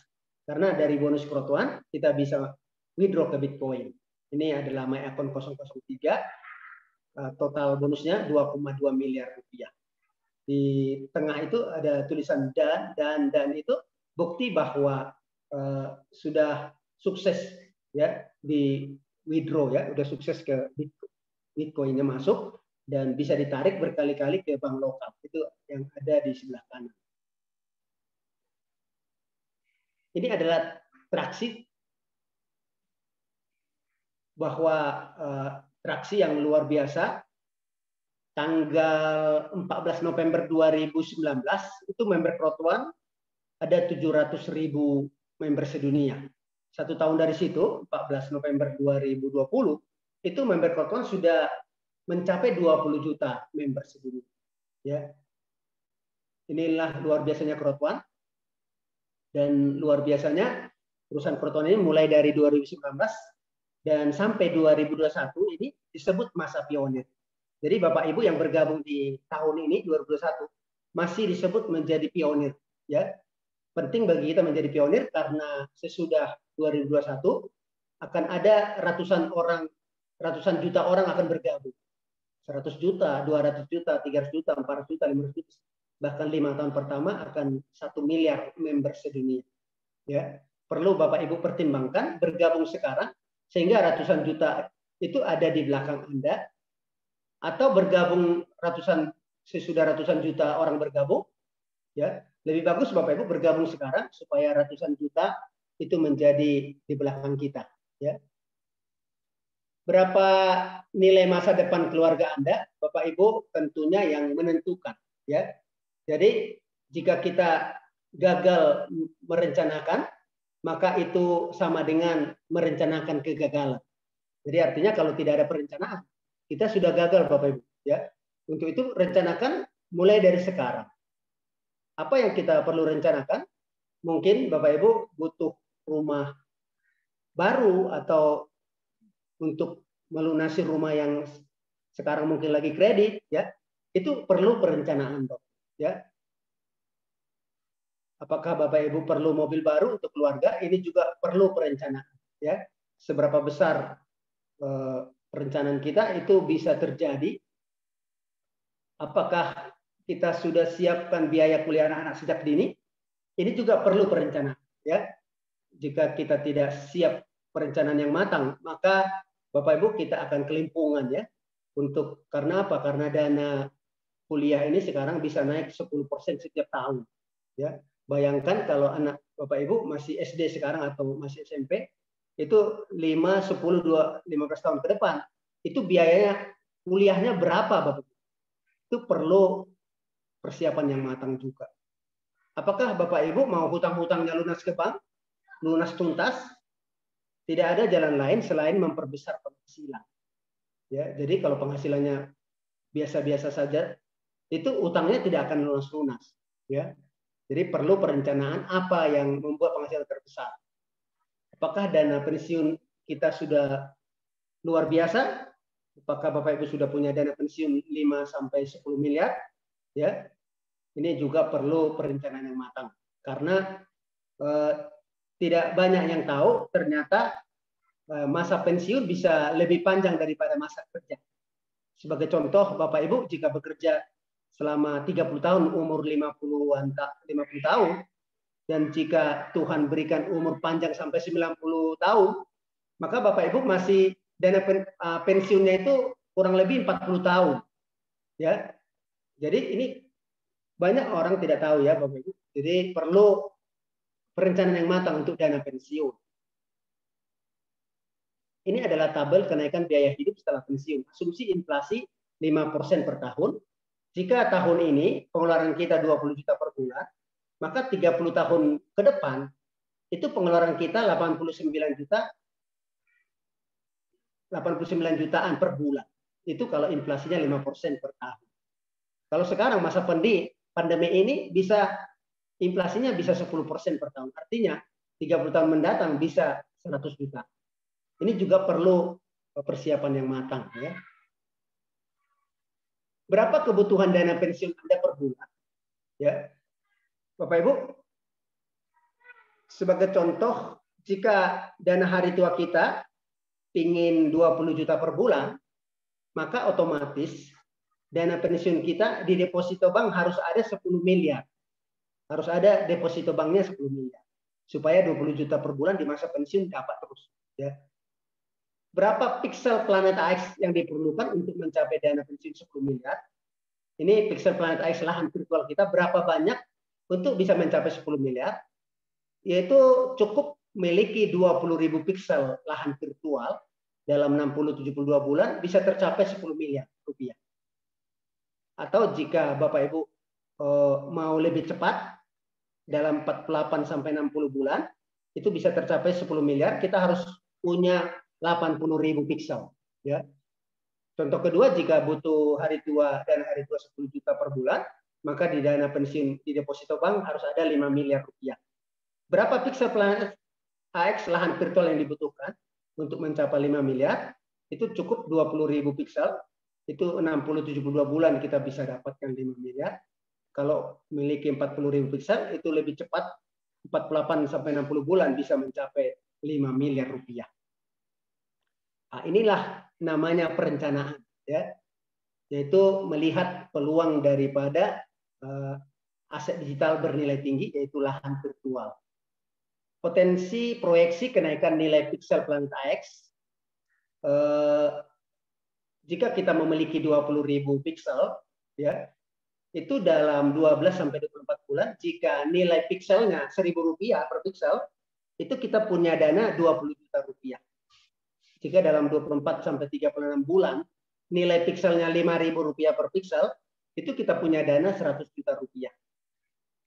Speaker 1: Karena dari bonus Crowd1 kita bisa withdraw ke Bitcoin. Ini adalah My Account 003. Total bonusnya 2,2 miliar rupiah. Di tengah itu ada tulisan dan itu bukti bahwa sudah sukses ya di withdraw ya, sudah sukses ke Bitcoin-nya masuk dan bisa ditarik berkali-kali ke bank lokal. Itu yang ada di sebelah kanan. Ini adalah traksi bahwa traksi yang luar biasa. Tanggal 14 November 2019 itu member Crowd1 ada 700.000 member sedunia. 1 tahun dari situ, 14 November 2020, itu member Crowd1 sudah mencapai 20 juta member sedunia. Ya. Inilah luar biasanya Crowd1. Dan luar biasanya perusahaan Crowd1 ini mulai dari 2019 dan sampai 2021 ini disebut masa pionir. Jadi Bapak Ibu yang bergabung di tahun ini 2021 masih disebut menjadi pionir ya. Penting bagi kita menjadi pionir karena sesudah 2021 akan ada ratusan juta orang akan bergabung. 100 juta, 200 juta, 300 juta, 400 juta, 500 juta. Bahkan 5 tahun pertama akan 1 miliar member sedunia. Ya, perlu Bapak Ibu pertimbangkan bergabung sekarang sehingga ratusan juta itu ada di belakang Anda, atau bergabung sesudah ratusan juta orang bergabung ya. Lebih bagus Bapak Ibu bergabung sekarang supaya ratusan juta itu menjadi di belakang kita ya. Berapa nilai masa depan keluarga Anda Bapak Ibu tentunya yang menentukan ya. Jadi jika kita gagal merencanakan maka itu sama dengan merencanakan kegagalan. Jadi artinya kalau tidak ada perencanaan kita sudah gagal Bapak Ibu ya. Untuk itu rencanakan mulai dari sekarang. Apa yang kita perlu rencanakan? Mungkin Bapak Ibu butuh rumah baru atau untuk melunasi rumah yang sekarang mungkin lagi kredit ya. Itu perlu perencanaan Bapak ya. Apakah Bapak Ibu perlu mobil baru untuk keluarga? Ini juga perlu perencanaan ya. Seberapa besar perencanaan kita itu bisa terjadi. Apakah kita sudah siapkan biaya kuliah anak-anak sejak dini? Ini juga perlu perencanaan ya. Jika kita tidak siap perencanaan yang matang, maka Bapak Ibu kita akan kelimpungan ya. Karena apa? Karena dana kuliah ini sekarang bisa naik 10% setiap tahun. Ya. Bayangkan kalau anak Bapak Ibu masih SD sekarang atau masih SMP, itu 5, 10, 15 tahun ke depan, itu biayanya kuliahnya berapa Bapak? Itu perlu persiapan yang matang juga. Apakah Bapak Ibu mau hutang-hutangnya lunas ke bank, lunas tuntas? Tidak ada jalan lain selain memperbesar penghasilan. Ya, jadi kalau penghasilannya biasa-biasa saja, itu utangnya tidak akan lunas-lunas. Ya, jadi perlu perencanaan apa yang membuat penghasilan terbesar. Apakah dana pensiun kita sudah luar biasa. Apakah Bapak Ibu sudah punya dana pensiun 5 sampai 10 miliar? Ya. Ini juga perlu perencanaan yang matang. Karena tidak banyak yang tahu ternyata masa pensiun bisa lebih panjang daripada masa kerja. Sebagai contoh, Bapak Ibu jika bekerja selama 30 tahun, umur 50 tahun, dan jika Tuhan berikan umur panjang sampai 90 tahun, maka Bapak Ibu masih dana pensiunnya itu kurang lebih 40 tahun. Ya. Jadi ini banyak orang tidak tahu ya Bapak Ibu. Jadi perlu perencanaan yang matang untuk dana pensiun. Ini adalah tabel kenaikan biaya hidup setelah pensiun. Asumsi inflasi 5% per tahun. Jika tahun ini pengeluaran kita 20 juta per bulan, maka 30 tahun ke depan itu pengeluaran kita 89 jutaan per bulan. Itu kalau inflasinya 5% per tahun. Kalau sekarang masa pandemi ini bisa inflasinya bisa 10% per tahun. Artinya 30 tahun mendatang bisa 100 juta. Ini juga perlu persiapan yang matang. Ya. Berapa kebutuhan dana pensiun Anda per bulan? Ya, Bapak Ibu, sebagai contoh, jika dana hari tua kita ingin 20 juta per bulan, maka otomatis dana pensiun kita di deposito bank harus ada 10 miliar. Harus ada deposito banknya 10 miliar. Supaya 20 juta per bulan di masa pensiun dapat terus. Ya. Berapa piksel planet AX yang diperlukan untuk mencapai dana pensiun 10 miliar? Ini piksel planet AX lahan virtual kita berapa banyak untuk bisa mencapai 10 miliar? Yaitu cukup memiliki 20.000 piksel lahan virtual dalam 60-72 bulan bisa tercapai 10 miliar rupiah. Atau jika Bapak Ibu mau lebih cepat dalam 48 sampai 60 bulan itu bisa tercapai 10 miliar, kita harus punya 80.000 piksel. Ya. Contoh kedua, jika butuh hari tua dan hari tua 10 juta per bulan, maka di dana pensiun di deposito bank harus ada 5 miliar rupiah. Berapa piksel planet AX lahan virtual yang dibutuhkan untuk mencapai 5 miliar? Itu cukup 20.000 piksel. Itu 60-72 bulan kita bisa dapatkan 5 miliar. Kalau memiliki 40.000 piksel, itu lebih cepat 48 sampai 60 bulan bisa mencapai 5 miliar rupiah. Nah, inilah namanya perencanaan, ya, yaitu melihat peluang daripada aset digital bernilai tinggi, yaitu lahan virtual. Potensi proyeksi kenaikan nilai piksel planet AX, jika kita memiliki 20.000 piksel, ya, itu dalam 12 sampai 24 bulan, jika nilai pikselnya Rp1.000 per piksel, itu kita punya dana 20 juta rupiah. Jika dalam 24 sampai 36 bulan nilai pikselnya Rp5.000 per piksel, itu kita punya dana 100 juta rupiah.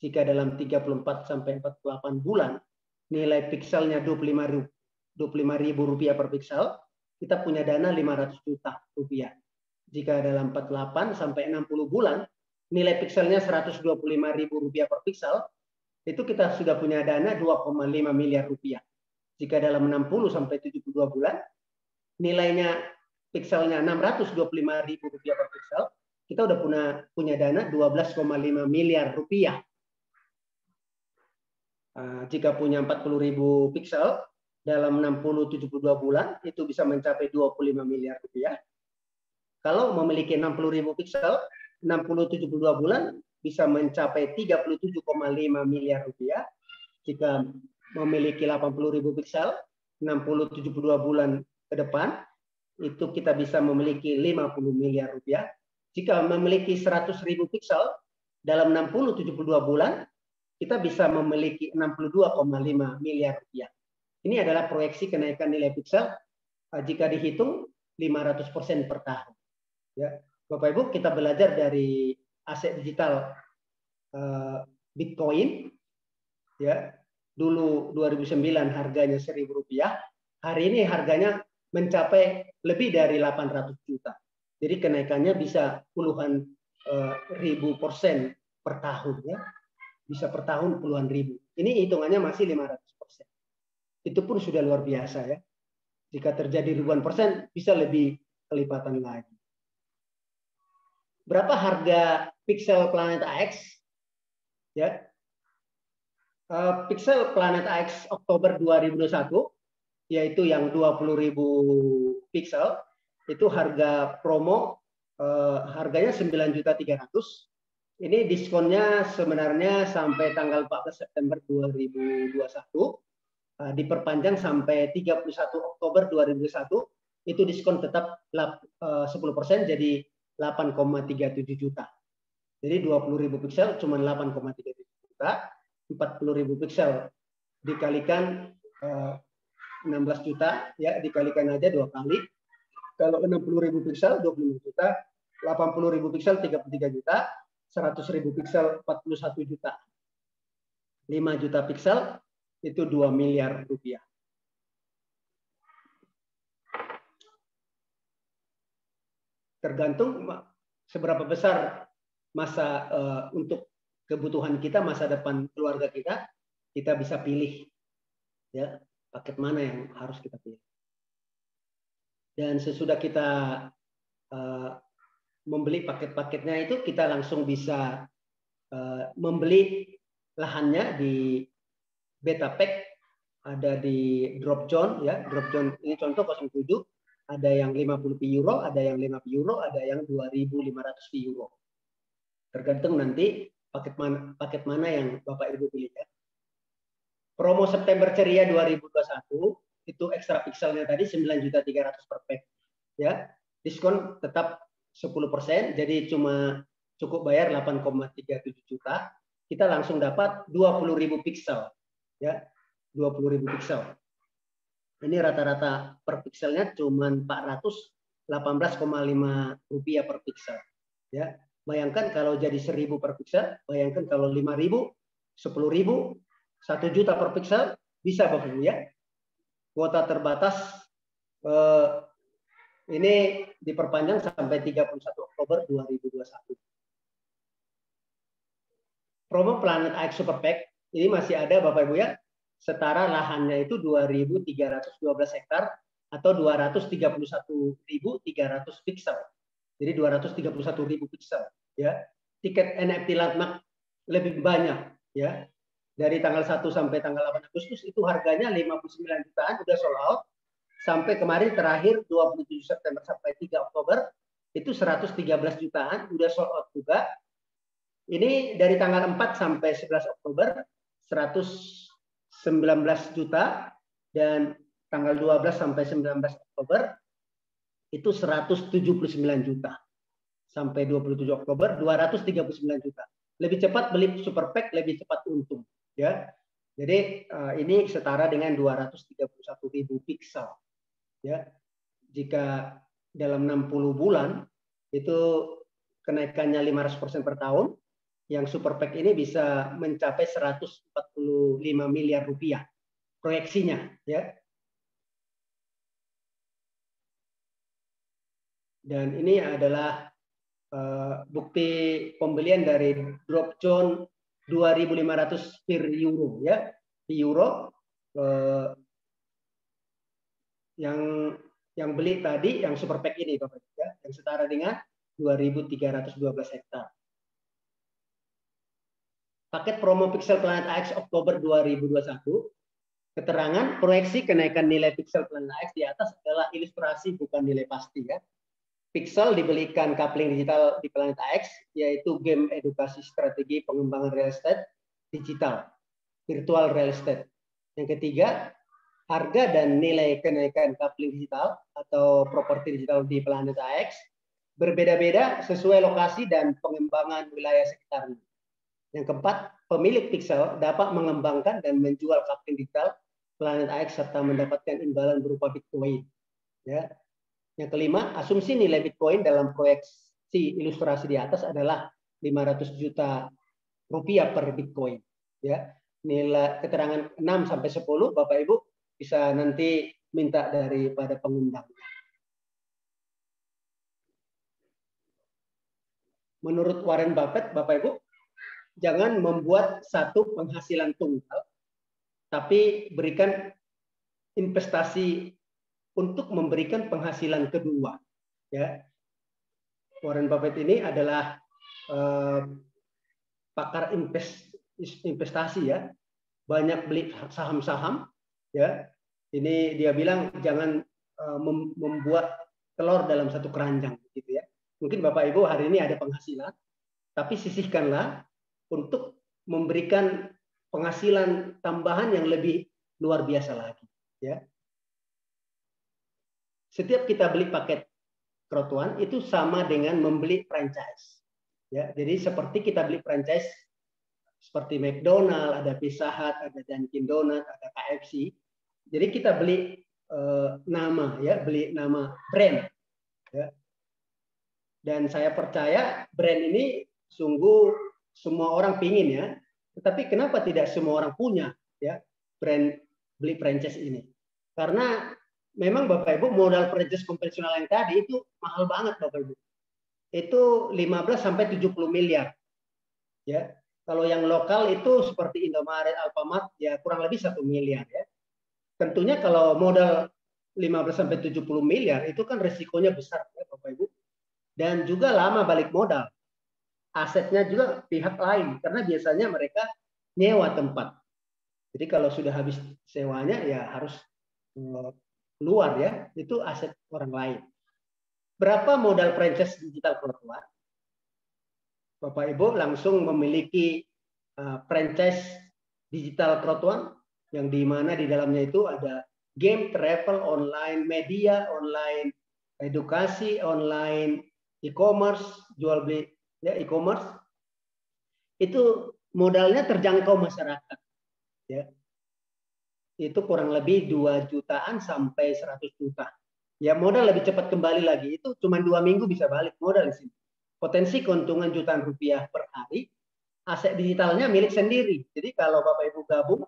Speaker 1: Jika dalam 34 sampai 48 bulan nilai pikselnya Rp25.000 per piksel, kita punya dana 500 juta rupiah. Jika dalam 48 sampai 60 bulan nilai pikselnya Rp125.000 per piksel, itu kita sudah punya dana 2,5 miliar rupiah. Jika dalam 60 sampai 72 bulan nilainya pikselnya Rp625.000 per piksel, kita udah punya dana 12,5 miliar rupiah. Jika punya 40.000 piksel dalam 60-72 bulan itu bisa mencapai 25 miliar rupiah. Kalau memiliki 60.000 piksel 60-72 bulan bisa mencapai 37,5 miliar rupiah. Jika memiliki 80.000 piksel 60-72 bulan ke depan itu kita bisa memiliki 50 miliar rupiah. Jika memiliki 100.000 piksel dalam 60-72 bulan kita bisa memiliki 62,5 miliar rupiah. Ini adalah proyeksi kenaikan nilai piksel jika dihitung 500% per tahun. Ya, Bapak Ibu, kita belajar dari aset digital Bitcoin. Ya, dulu 2009 harganya Rp1.000, hari ini harganya mencapai lebih dari 800 juta. Jadi kenaikannya bisa puluhan ribu persen per tahun, ya. Bisa per tahun puluhan ribu. Ini hitungannya masih 500%. Itu pun sudah luar biasa, ya. Jika terjadi ribuan persen, bisa lebih kelipatan lagi. Berapa harga pixel planet AX? Ya, pixel planet AX Oktober 2021, yaitu yang 20.000 pixel, itu harga promo, harganya 9.300.000. Ini diskonnya sebenarnya sampai tanggal 14 September 2021, diperpanjang sampai 31 Oktober 2021, itu diskon tetap 10%, jadi 8,37 juta. Jadi 20.000 pixel cuma 8,37 juta, 40.000 pixel dikalikan 16 juta, ya dikalikan aja 2 kali. Kalau 60.000 pixel 25 juta, 80.000 pixel 33 juta, 100.000 pixel 41 juta. 5 juta pixel itu 2 miliar rupiah. Tergantung seberapa besar masa untuk kebutuhan kita, masa depan keluarga kita bisa pilih ya paket mana yang harus kita pilih. Dan sesudah kita membeli paket-paketnya itu, kita langsung bisa membeli lahannya di Betapack, ada di Dropzone ya. Dropzone ini contoh 07, ada yang 50 euro, ada yang 5 euro, ada yang 2.500 euro. Tergantung nanti paket mana yang Bapak Ibu pilih ya. Promo September Ceria 2021 itu ekstra pixelnya tadi 9.300.000 per pack ya. Diskon tetap 10%, jadi cuma cukup bayar 8,37 juta. Kita langsung dapat 20.000 pixel ya. 20.000 pixel. Ini rata-rata per pixelnya cuma 418,5 rupiah per pixel ya. Bayangkan kalau jadi 1.000 per pixel, bayangkan kalau 5.000, 10.000, 1 juta per pixel, bisa Bapak Ibu ya. Kuota terbatas ini diperpanjang sampai 31 Oktober 2021. Promo Planet AX Super Pack ini masih ada Bapak Ibu ya. Setara lahannya itu 2.312 hektar atau 231.300 pixel. Jadi 231.000 pixel ya. Tiket NFT Landmark lebih banyak ya. Dari tanggal 1 sampai tanggal 8 Agustus itu harganya 59 jutaan udah sold out. Sampai kemarin terakhir 27 September sampai 3 Oktober itu 113 jutaan udah sold out juga. Ini dari tanggal 4 sampai 11 Oktober 119 juta, dan tanggal 12 sampai 19 Oktober itu 179 juta. Sampai 27 Oktober 239 juta. Lebih cepat beli super pack, lebih cepat untung ya. Jadi ini setara dengan 231.000 pixel ya. Jika dalam 60 bulan itu kenaikannya 500% per tahun, yang super pack ini bisa mencapai 145 miliar rupiah proyeksinya ya. Dan ini adalah bukti pembelian dari Dropzone 2.500 per euro ya. Di euro yang beli tadi yang super pack ini Bapak ya, yang setara dengan 2.312 hektar. Paket promo Pixel Planet AX Oktober 2021, keterangan proyeksi kenaikan nilai Pixel Planet AX di atas adalah ilustrasi bukan nilai pasti ya. Pixel dibelikan coupling digital di Planet AX, yaitu game edukasi strategi pengembangan real estate digital, virtual real estate. Yang ketiga, harga dan nilai kenaikan coupling digital atau properti digital di Planet AX berbeda-beda sesuai lokasi dan pengembangan wilayah sekitarnya. Yang keempat, pemilik Pixel dapat mengembangkan dan menjual coupling digital Planet AX serta mendapatkan imbalan berupa Bitcoin. Ya. Yang kelima, asumsi nilai Bitcoin dalam proyeksi ilustrasi di atas adalah 500 juta rupiah per Bitcoin. Ya. Nilai keterangan 6 sampai 10 Bapak Ibu bisa nanti minta daripada pengundang. Menurut Warren Buffett, Bapak Ibu, jangan membuat satu penghasilan tunggal, tapi berikan investasi untuk memberikan penghasilan kedua. Ya, Warren Buffett ini adalah pakar investasi ya, banyak beli saham-saham ya. Ini dia bilang jangan membuat telur dalam satu keranjang gitu ya. Mungkin Bapak Ibu hari ini ada penghasilan, tapi sisihkanlah untuk memberikan penghasilan tambahan yang lebih luar biasa lagi ya. Setiap kita beli paket Crowd1 itu sama dengan membeli franchise. Ya, jadi seperti kita beli franchise seperti McDonald, ada Pizza Hut, ada Dunkin Donut, ada KFC. Jadi kita beli nama ya, beli nama brand. Ya. Dan saya percaya brand ini sungguh semua orang pingin ya. Tetapi kenapa tidak semua orang punya ya brand beli franchise ini? Karena memang Bapak Ibu modal franchise konvensional yang tadi itu mahal banget Bapak Ibu. Itu 15 sampai 70 miliar. Ya. Kalau yang lokal itu seperti Indomaret, Alfamart ya kurang lebih 1 miliar ya. Tentunya kalau modal 15 sampai 70 miliar itu kan resikonya besar ya Bapak Ibu. Dan juga lama balik modal. Asetnya juga pihak lain karena biasanya mereka nyewa tempat. Jadi kalau sudah habis sewanya ya harus keluar ya, itu aset orang lain. Berapa modal franchise digital keluar? Bapak Ibu langsung memiliki franchise digital Crowd1 yang di mana di dalamnya itu ada game, travel, online, media, online, edukasi, online, e-commerce, jual beli ya e-commerce. Itu modalnya terjangkau masyarakat. Ya. Itu kurang lebih 2 jutaan sampai 100 juta. Ya modal lebih cepat kembali lagi. Itu cuma 2 minggu bisa balik modal di sini. Potensi keuntungan jutaan rupiah per hari. Aset digitalnya milik sendiri. Jadi kalau Bapak Ibu gabung,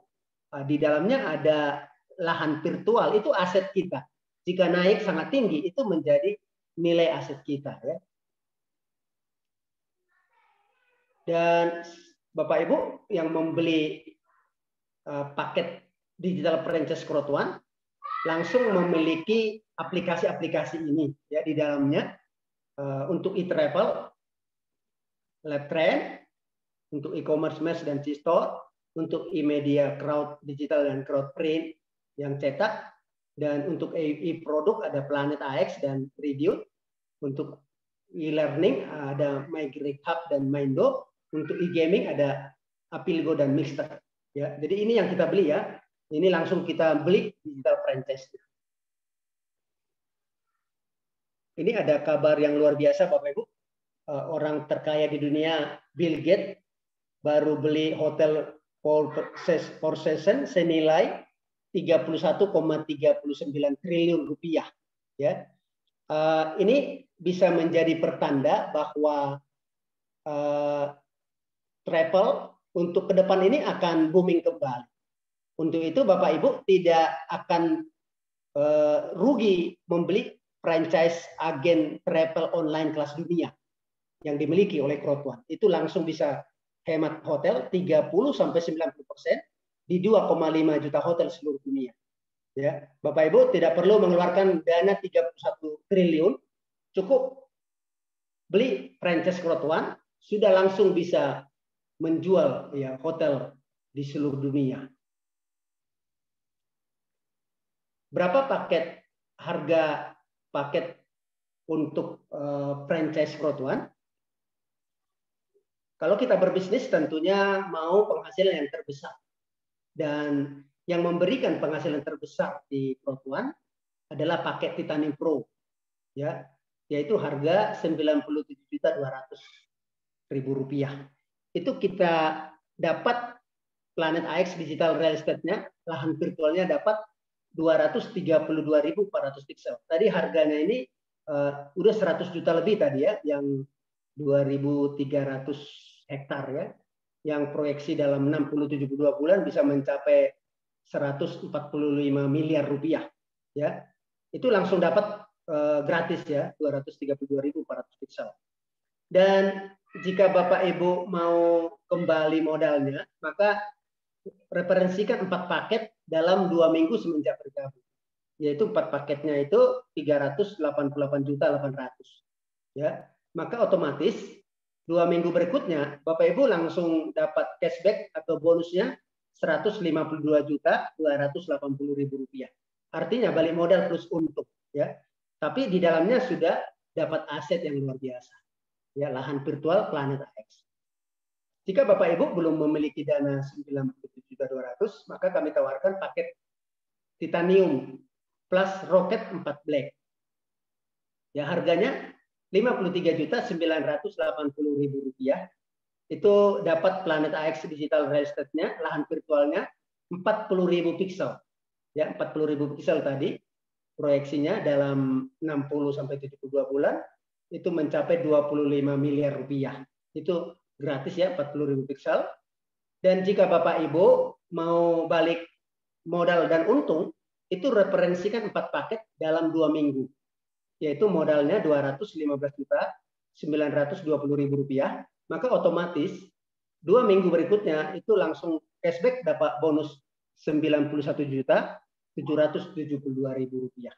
Speaker 1: di dalamnya ada lahan virtual, itu aset kita. Jika naik sangat tinggi, itu menjadi nilai aset kita. Ya. Dan Bapak Ibu yang membeli paket digital franchise Crowd1 langsung memiliki aplikasi-aplikasi ini ya di dalamnya untuk e-travel, LabTrend, untuk e-commerce mesh dan C-store, untuk e-media crowd digital dan crowd print yang cetak, dan untuk e-produk ada Planet AX dan Review, untuk e-learning ada Migrate Hub dan Mindo, untuk e-gaming ada Apilgo dan Mixter. Ya, jadi ini yang kita beli ya. Ini langsung kita beli digital franchise. Ini ada kabar yang luar biasa Bapak Ibu. Orang terkaya di dunia Bill Gates baru beli hotel Four Seasons senilai 31,39 triliun rupiah. Ya, ini bisa menjadi pertanda bahwa travel untuk ke depan ini akan booming kembali. Untuk itu Bapak Ibu tidak akan rugi membeli franchise agen travel online kelas dunia yang dimiliki oleh Crowd1. Itu langsung bisa hemat hotel 30-90% di 2,5 juta hotel seluruh dunia. Ya, Bapak Ibu tidak perlu mengeluarkan dana 31 triliun, cukup beli franchise Crowd1 sudah langsung bisa menjual ya hotel di seluruh dunia. Berapa harga paket untuk franchise Crowd1? Kalau kita berbisnis tentunya mau penghasilan yang terbesar. Dan yang memberikan penghasilan terbesar di Crowd1 adalah paket Titanium Pro. Ya, yaitu harga Rp97.200.000. Itu kita dapat Planet AX digital real estate-nya, lahan virtualnya dapat 232.400 pixel. Tadi harganya ini udah 100 juta lebih tadi ya, yang 2.300 hektar ya, yang proyeksi dalam 60-72 bulan bisa mencapai 145 miliar rupiah ya. Itu langsung dapat gratis ya, 232.400 pixel. Dan jika Bapak Ibu mau kembali modalnya, maka referensikan 4 paket dalam 2 minggu semenjak bergabung. yaitu 4 paketnya itu 388.800.000, ya. Maka otomatis 2 minggu berikutnya Bapak Ibu langsung dapat cashback atau bonusnya Rp152.280.000. Artinya balik modal plus untung, ya. Tapi di dalamnya sudah dapat aset yang luar biasa, ya, lahan virtual Planet AX. Jika Bapak Ibu belum memiliki dana 97.200.000, maka kami tawarkan paket Titanium plus Rocket 4 Black. Ya, harganya Rp53.980.000. Itu dapat Planet AX Digital Real Estate-nya, lahan virtualnya 40.000 piksel. Ya, 40.000 piksel tadi proyeksinya dalam 60 sampai 72 bulan itu mencapai 25 miliar rupiah. Itu gratis ya, 40.000 piksel. Dan jika Bapak Ibu mau balik modal dan untung, itu referensikan 4 paket dalam 2 minggu. Yaitu modalnya Rp215.920.000, maka otomatis 2 minggu berikutnya itu langsung cashback dapat bonus Rp91.772.000.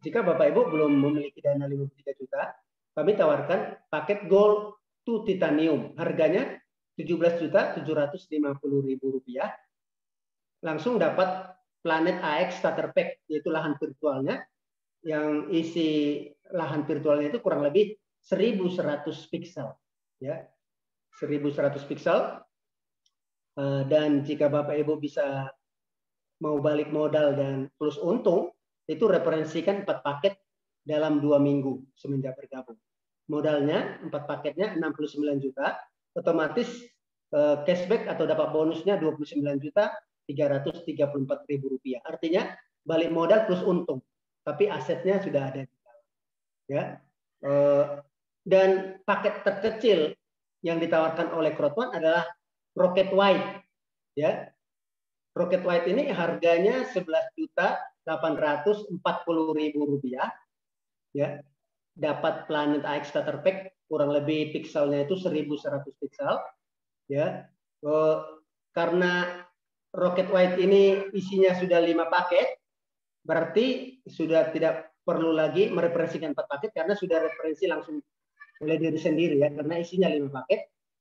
Speaker 1: Jika Bapak Ibu belum memiliki dana 53 juta, kami tawarkan paket Gold to Titanium, harganya Rp17.750.000. Langsung dapat Planet AX Starter Pack, yaitu lahan virtualnya, yang isi lahan virtualnya itu kurang lebih 1.100 piksel, ya, 1.100 piksel. Dan jika Bapak Ibu bisa mau balik modal dan plus untung, itu referensikan 4 paket dalam 2 minggu semenjak bergabung. Modalnya 4 paketnya 69 juta, otomatis cashback atau dapat bonusnya Rp29.334.000. Artinya balik modal plus untung, tapi asetnya sudah ada di dalam, ya. Dan paket terkecil yang ditawarkan oleh Crowd1 adalah Rocket White, ya. Rocket White ini harganya Rp11.840.000, ya. Dapat Planet AX Starter Pack, kurang lebih pikselnya itu 1.100 piksel, ya. Karena Rocket White ini isinya sudah 5 paket, berarti sudah tidak perlu lagi mereferensikan 4 paket karena sudah referensi langsung oleh diri sendiri, ya, karena isinya 5 paket,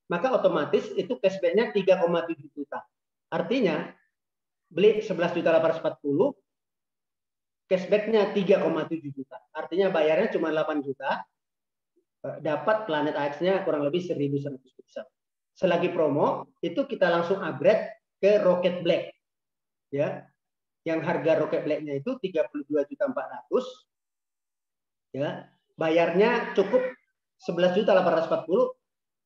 Speaker 1: maka otomatis itu cashback-nya 3,7 juta. Artinya beli 11.840, cashback-nya 3,7 juta. Artinya bayarnya cuma 8 juta, dapat Planet AX-nya kurang lebih 1.100 piksel. Selagi promo, itu kita langsung upgrade ke Rocket Black, ya. Yang harga Rocket Black-nya itu 32.400.000, ya. Bayarnya cukup 11.840,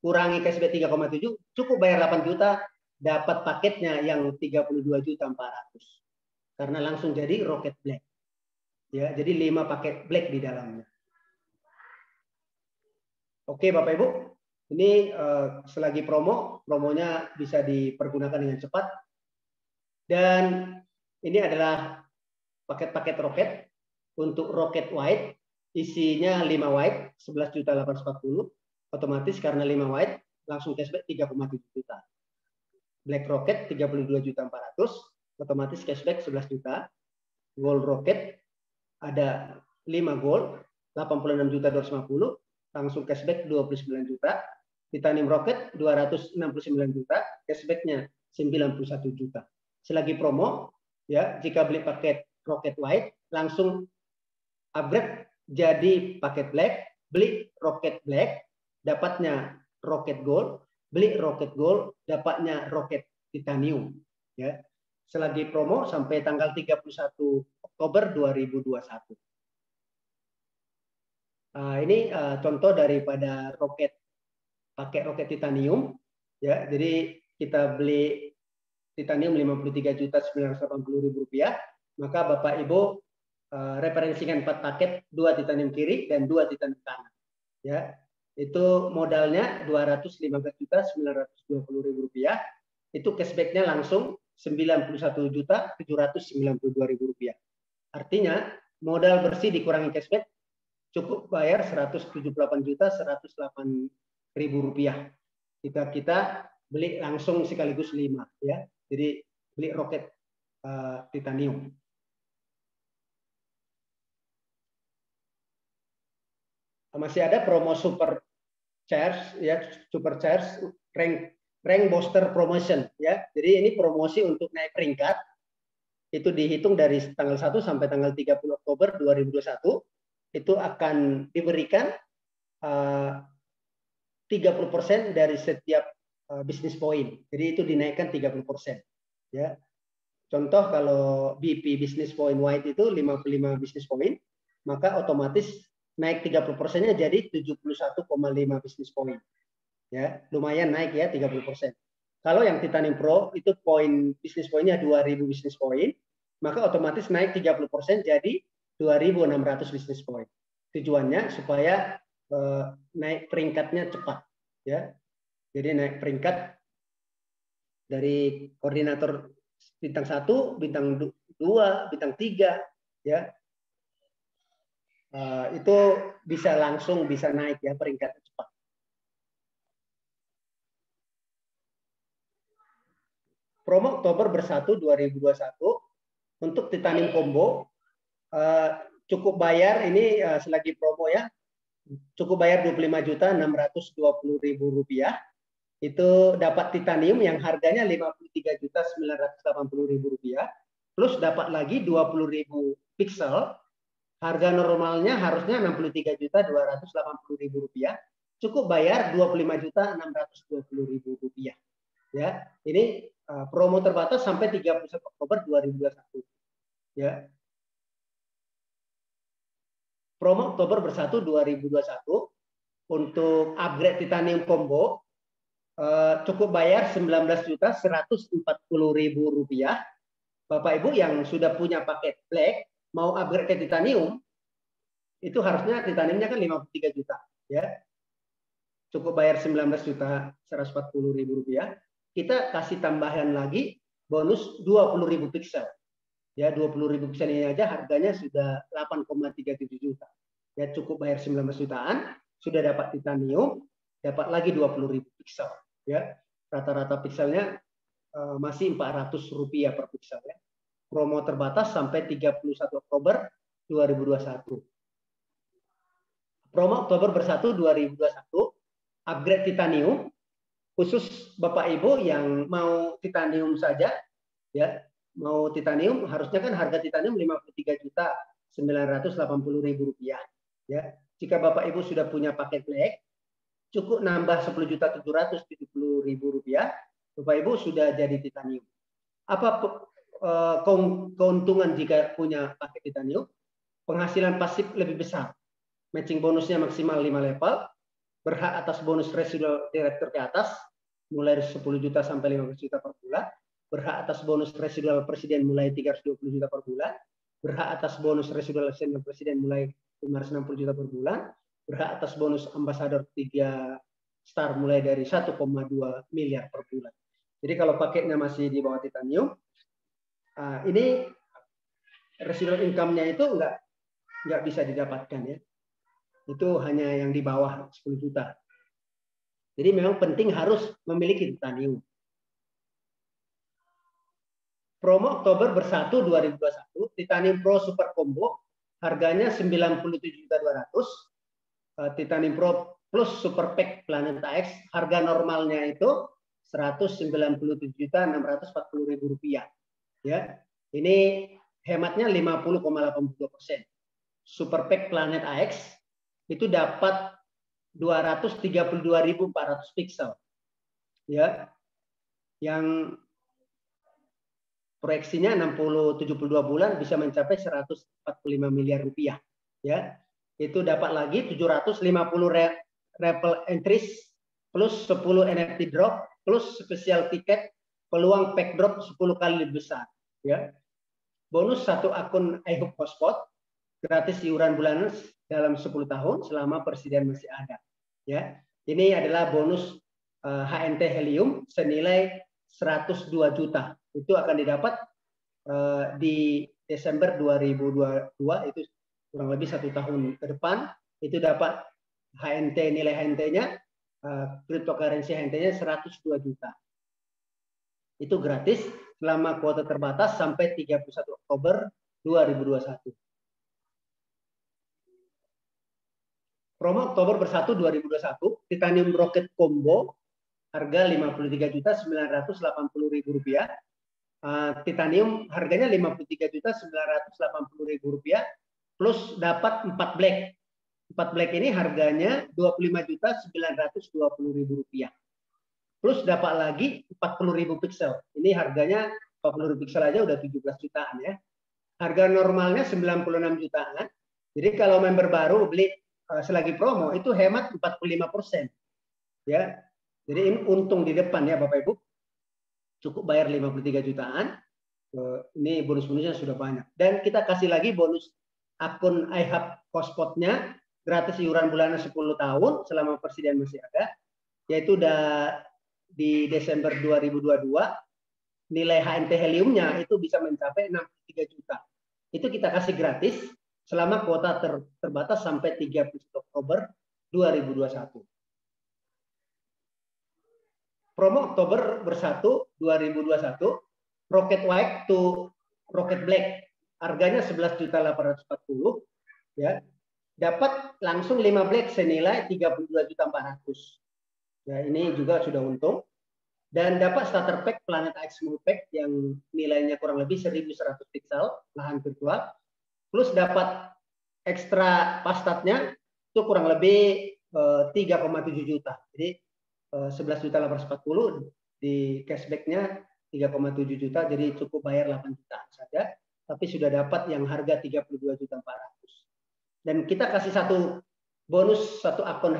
Speaker 1: kurangi cashback 3,7, cukup bayar 8 juta, dapat paketnya yang 32.400.000. Karena langsung jadi Rocket Black. Ya, jadi 5 paket Black di dalamnya. Oke, Bapak Ibu, ini selagi promonya bisa dipergunakan dengan cepat. Dan ini adalah paket-paket Rocket. Untuk Rocket White, isinya 5 white, 11.840. Otomatis karena 5 white, langsung cashback 3,7 juta. Black Rocket 32.400.000, otomatis cashback 11 juta. Gold Rocket ada 5 gold, 86.250, langsung cashback 29 juta. Titanium Rocket 269 juta, cashbacknya 91 juta. Selagi promo, ya, jika beli paket Rocket White langsung upgrade jadi paket Black, beli Rocket Black dapatnya Rocket Gold, beli Rocket Gold dapatnya Rocket Titanium, ya. Selagi promo sampai tanggal 31 Oktober 2021. Ini contoh daripada pakai Rocket Titanium, ya. Jadi kita beli Titanium Rp53.980.000, maka Bapak Ibu referensikan 4 paket, 2 Titanium kiri dan 2 Titanium kanan, ya. Itu modalnya Rp215.920.000. Itu cashback-nya langsung Rp91.792.000. Artinya modal bersih dikurangi cashback cukup bayar Rp178.108.000. Jika kita beli langsung sekaligus 5, ya. Jadi beli Rocket Titanium. masih ada promo super shares ya, super shares rank booster promotion ya. Jadi ini promosi untuk naik peringkat. Itu dihitung dari tanggal 1 sampai tanggal 30 Oktober 2021 itu akan diberikan 30% dari setiap bisnis point. Jadi itu dinaikkan 30%. Ya. Contoh kalau BP Business Point White itu 55 bisnis point, maka otomatis naik 30%-nya jadi 71,5 bisnis point. Ya, lumayan naik ya 30%. Kalau yang Titanium Pro itu poin bisnis poinnya 2000 bisnis point, maka otomatis naik 30% jadi 2600 bisnis point. Tujuannya supaya naik peringkatnya cepat ya. Jadi naik peringkat dari koordinator bintang 1, bintang 2, bintang 3 ya. Itu bisa langsung bisa naik ya peringkatnya cepat. Promo Oktober Bersatu 2021 untuk Titanium Combo cukup bayar ini selagi promo ya. Cukup bayar Rp25.620.000. Itu dapat titanium yang harganya Rp53.980.000 plus dapat lagi 20.000 pixel. Harga normalnya harusnya Rp63.280.000. Cukup bayar Rp25.620.000. Ya, ini promo terbatas sampai 31 Oktober 2021. Ya. Promo Oktober Bersatu 2021 untuk upgrade titanium combo cukup bayar Rp19.140.000. Bapak Ibu yang sudah punya paket black mau upgrade ke titanium itu harusnya titaniumnya kan 53 juta ya. Cukup bayar Rp19.140.000. Kita kasih tambahan lagi bonus 20.000 pixel. Ya, 20.000 pixel ini aja harganya sudah 8,37 juta. Ya, cukup bayar 19 jutaan, sudah dapat titanium, dapat lagi 20.000 pixel. Ya, rata-rata pixelnya masih Rp400 per pixel ya. Promo terbatas sampai 31 Oktober 2021. Promo Oktober Bersatu 2021 upgrade titanium khusus Bapak Ibu yang mau titanium saja ya, mau titanium harusnya kan harga titanium Rp53.980.000 ya. Jika Bapak Ibu sudah punya paket black cukup nambah Rp10.770.000, Bapak Ibu sudah jadi titanium. Apa keuntungan jika punya paket titanium? Penghasilan pasif lebih besar. Matching bonusnya maksimal 5 level, berhak atas bonus residual direktur ke atas, mulai 10 juta sampai 15 juta per bulan, berhak atas bonus residual presiden mulai 320 juta per bulan, berhak atas bonus residual senior presiden mulai 560 juta per bulan, berhak atas bonus ambasador 3 star mulai dari 1,2 miliar per bulan. Jadi kalau paketnya masih di bawah titanium, ini residual income-nya itu nggak bisa didapatkan ya. Itu hanya yang di bawah 10 juta. Jadi memang penting harus memiliki titanium. Promo Oktober Bersatu 2021, Titanium Pro Super Combo harganya Rp97.200. Titanium Pro Plus Super Pack Planet X harga normalnya itu Rp197.640.000. Ya. Ini hematnya 50,82%. Super Pack Planet X itu dapat 232.400 pixel. Ya. Yang proyeksinya 72 bulan bisa mencapai 145 miliar rupiah. Ya. Itu dapat lagi 750 raffle entries plus 10 NFT drop plus spesial tiket peluang pack drop 10 kali lebih besar. Ya. Bonus 1 akun iHub Hotspot, gratis iuran bulanan dalam 10 tahun selama presiden masih ada. Ya, ini adalah bonus HNT Helium senilai 102 juta. Itu akan didapat di Desember 2022, itu kurang lebih 1 tahun ke depan. Itu dapat HNT, nilai HNT-nya, cryptocurrency HNT-nya 102 juta. Itu gratis selama kuota terbatas sampai 31 Oktober 2021. Promo Oktober bersatu 2021, titanium rocket combo harga Rp53.980.000. Titanium harganya Rp53.980.000 plus dapat 4 black. 4 black ini harganya Rp25.920.000. Plus dapat lagi 40.000 pixel. Ini harganya 40.000 pixel aja udah 17 jutaan ya. Harga normalnya 96 jutaan. Jadi kalau member baru beli selagi promo itu hemat 45%. Ya. Jadi ini untung di depan ya Bapak Ibu. Cukup bayar 53 jutaan. Ini bonus-bonusnya sudah banyak. Dan kita kasih lagi bonus akun iHub Cospot-nya gratis iuran bulanan 10 tahun selama persediaan masih ada. Yaitu di Desember 2022 nilai HNT heliumnya itu bisa mencapai 63 juta. Itu kita kasih gratis selama kuota terbatas sampai 30 Oktober 2021. Promo Oktober bersatu 2021, Rocket White to Rocket Black. Harganya 11.840 ya. Dapat langsung 5 black senilai 32.400. Ya, ini juga sudah untung. Dan dapat starter pack Planet X Small Pack yang nilainya kurang lebih 1.100 pixel lahan virtual. Plus dapat ekstra pastatnya itu kurang lebih 3,7 juta. Jadi 11.840 di cashbacknya 3,7 juta, jadi cukup bayar 8 juta saja. Tapi sudah dapat yang harga 32.400. Dan kita kasih satu akun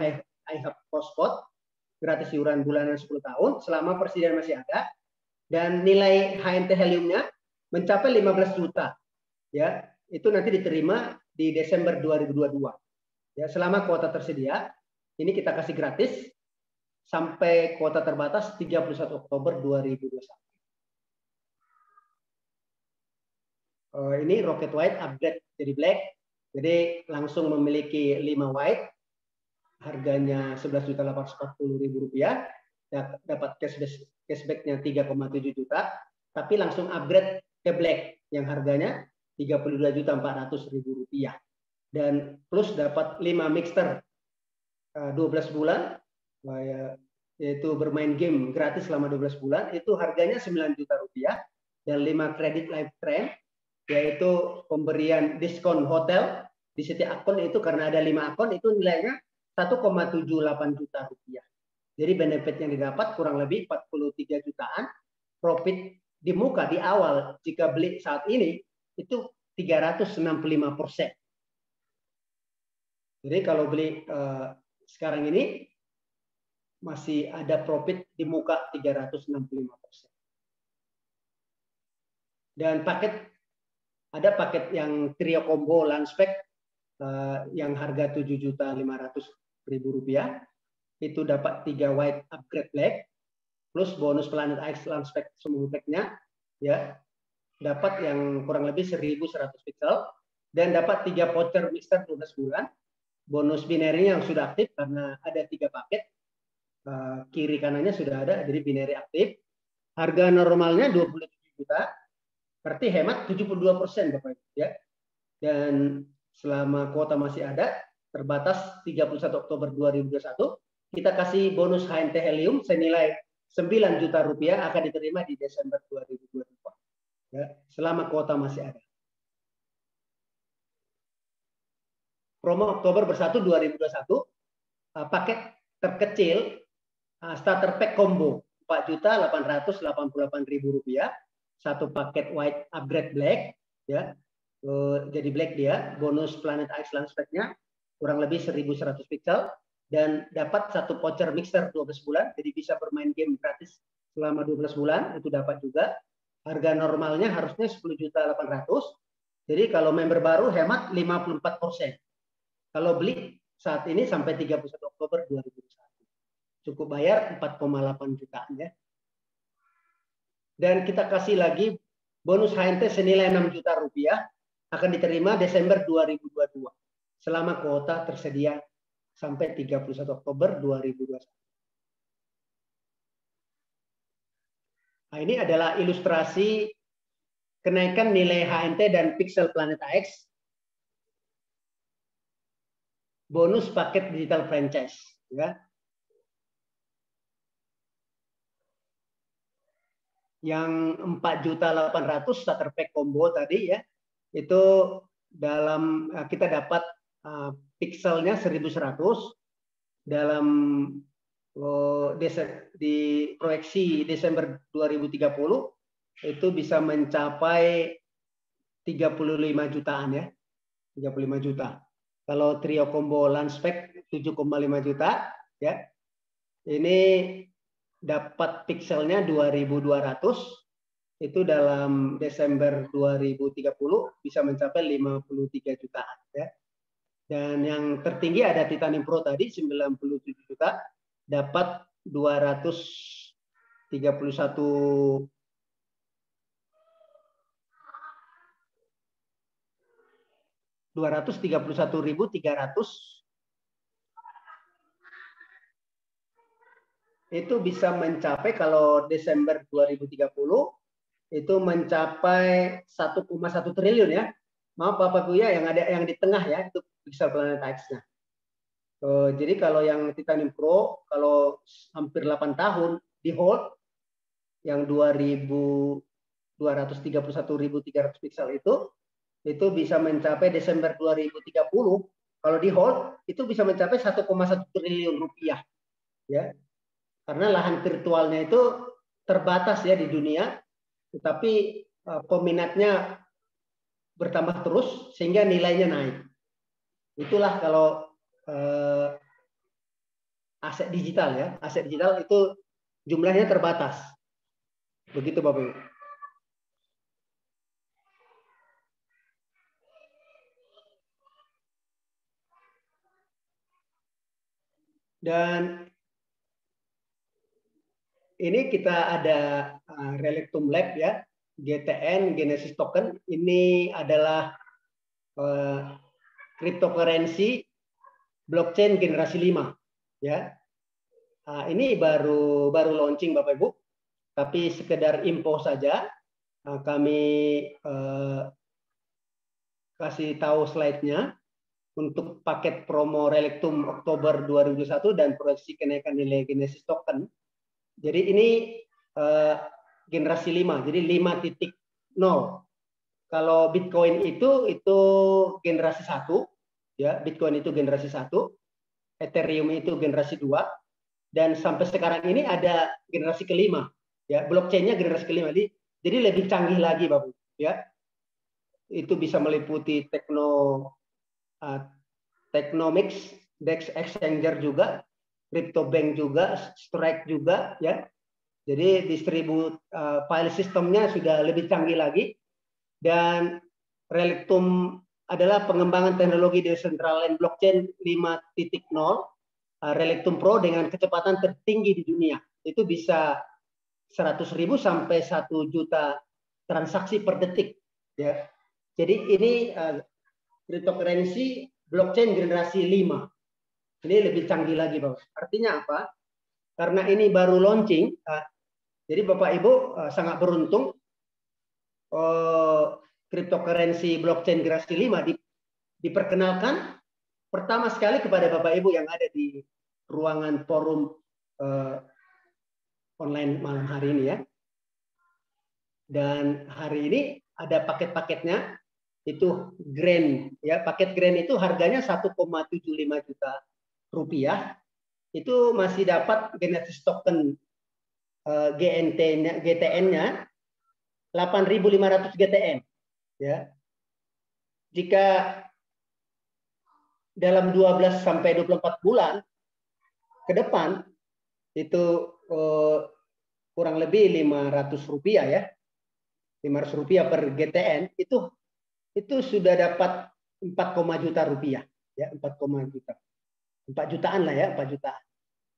Speaker 1: iHub Cospot gratis iuran bulanan 10 tahun selama persediaan masih ada, dan nilai HNT heliumnya mencapai 15 juta. Ya, itu nanti diterima di Desember 2022. Ya, selama kuota tersedia, ini kita kasih gratis sampai kuota terbatas 31 Oktober 2021. Ini Rocket White upgrade jadi black. Jadi langsung memiliki 5 white. Harganya Rp11.840.000, dapat cashbacknya 3,7 juta, tapi langsung upgrade ke black yang harganya Rp32.400.000, dan plus dapat 5 mixer 12 bulan, yaitu bermain game gratis selama 12 bulan, itu harganya Rp9 juta, dan 5 kredit lifetime, yaitu pemberian diskon hotel di setiap akun itu, karena ada 5 akun itu nilainya Rp1,78 juta. Jadi benefit yang didapat kurang lebih 43 jutaan. Profit di muka di awal jika beli saat ini itu 365%. Jadi kalau beli sekarang ini masih ada profit di muka 365%. Dan ada paket yang trio combo Landspec yang harga Rp7.500.000, itu dapat 3 white upgrade black plus bonus Planet X Landspec semua packnya, ya, dapat yang kurang lebih 1.100 pixel, dan dapat 3 voucher mixer 12 bulan, bonus binary yang sudah aktif karena ada 3 paket, kiri kanannya sudah ada, jadi binary aktif. Harga normalnya 27 juta, berarti hemat 72% Bapak Ibu, ya. Dan selama kuota masih ada, terbatas 31 Oktober 2021, kita kasih bonus HNT helium senilai Rp9 juta akan diterima di Desember 2022. Ya, selama kuota masih ada. Promo Oktober bersatu 2021, paket terkecil starter pack combo Rp4.888.000, satu paket white upgrade black, ya. Jadi black dia, bonus Planet X Landspec-nya kurang lebih 1.100 pixel, dan dapat satu voucher mixer 12 bulan, jadi bisa bermain game gratis selama 12 bulan, itu dapat juga. Harga normalnya harusnya 10.800.000, jadi kalau member baru hemat 54%. Kalau beli saat ini sampai 31 Oktober 2021, cukup bayar 4,8 jutaan ya. Dan kita kasih lagi bonus HNT senilai Rp6 juta akan diterima Desember 2022 selama kuota tersedia sampai 31 Oktober 2021. Nah, ini adalah ilustrasi kenaikan nilai HNT dan pixel Planet X bonus paket digital franchise, ya. Yang 4.800.000 starter pack combo tadi ya, itu dalam kita dapat pixelnya 1.100 dalam di proyeksi Desember 2030 itu bisa mencapai 35 jutaan ya, 35 juta. Kalau trio combo lunch pack 7,5 juta ya. Ini dapat pixelnya 2.200, itu dalam Desember 2030 bisa mencapai 53 jutaan ya. Dan yang tertinggi ada Titanium Pro tadi 97 juta, dapat 231 231.300, itu bisa mencapai kalau Desember 2030 itu mencapai 1,1 triliun ya. Maaf Bapak Ibu ya, yang ada yang di tengah ya, itu Pixel Planet X-nya. Jadi kalau yang Titanium Pro kalau hampir 8 tahun di hold yang 231.300 pixel itu bisa mencapai Desember 2030 kalau di hold itu bisa mencapai 1,1 triliun rupiah ya. Karena lahan virtualnya itu terbatas ya di dunia, tetapi peminatnya bertambah terus sehingga nilainya naik. Itulah kalau aset digital ya. Aset digital itu jumlahnya terbatas. Begitu Bapak Ibu. Dan ini kita ada Relectum Lab ya, GTN Genesis Token. Ini adalah cryptocurrency blockchain generasi 5 ya. Ini baru launching Bapak Ibu, tapi sekedar info saja. Kami kasih tahu slide-nya untuk paket promo Relectum Oktober 2021 dan proyeksi kenaikan nilai Genesis Token. Jadi ini generasi 5, jadi 5.0. Kalau Bitcoin itu generasi 1, ya, Bitcoin itu generasi 1, Ethereum itu generasi 2, dan sampai sekarang ini ada generasi kelima, ya, blockchain-nya generasi kelima. Jadi lebih canggih lagi, Bapak, ya. Itu bisa meliputi Technomics, DEX Exchanger juga, CryptoBank juga, Strike juga, ya. Jadi file sistemnya sudah lebih canggih lagi, dan Relectum adalah pengembangan teknologi decentralized blockchain 5.0, Relectum Pro dengan kecepatan tertinggi di dunia. Itu bisa 100.000 sampai 1 juta transaksi per detik, ya. Jadi ini cryptocurrency blockchain generasi 5. Ini lebih canggih lagi, Bapak. Artinya apa? Karena ini baru launching, jadi Bapak Ibu sangat beruntung cryptocurrency blockchain generasi 5 diperkenalkan pertama sekali kepada Bapak Ibu yang ada di ruangan forum online malam hari ini ya. Dan hari ini ada paket-paketnya, itu Grand ya. Paket Grand itu harganya 1,75 juta rupiah. Itu masih dapat Genesis Token GTN-nya 8.500 GTN ya. Jika dalam 12 sampai 24 bulan ke depan itu kurang lebih 500 rupiah ya. 500 rupiah per GTN itu sudah dapat 4, juta rupiah ya, 4 juta. 4 jutaan lah ya, 4 jutaan.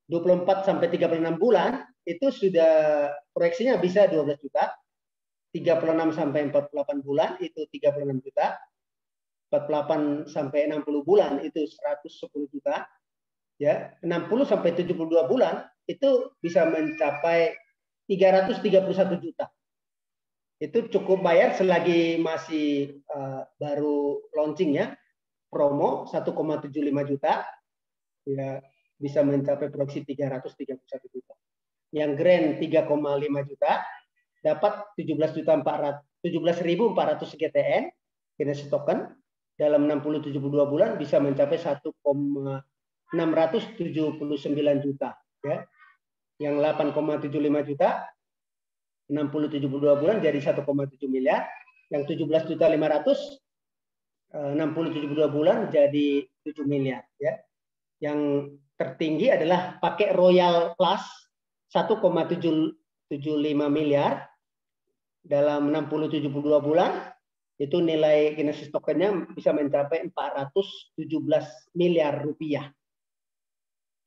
Speaker 1: 24 sampai 36 bulan itu sudah proyeksinya bisa 12 juta. 36 sampai 48 bulan itu 36 juta. 48 sampai 60 bulan itu 110 juta. Ya, 60 sampai 72 bulan itu bisa mencapai 331 juta. Itu cukup bayar selagi masih baru launching ya. promo 1,75 juta, ya bisa mencapai produksi 331 juta. Yang grand 3,5 juta, dapat 17.400 GTN Genesis token dalam 60-72 bulan bisa mencapai 1,679 juta, ya. Yang 8,75 juta 60-72 bulan jadi 1,7 miliar, yang 17.500 60-72 bulan jadi 7 miliar, ya. Yang tertinggi adalah pakai Royal Plus 1,775 miliar dalam 60-72 bulan, itu nilai Genesis tokennya bisa mencapai 417 miliar rupiah.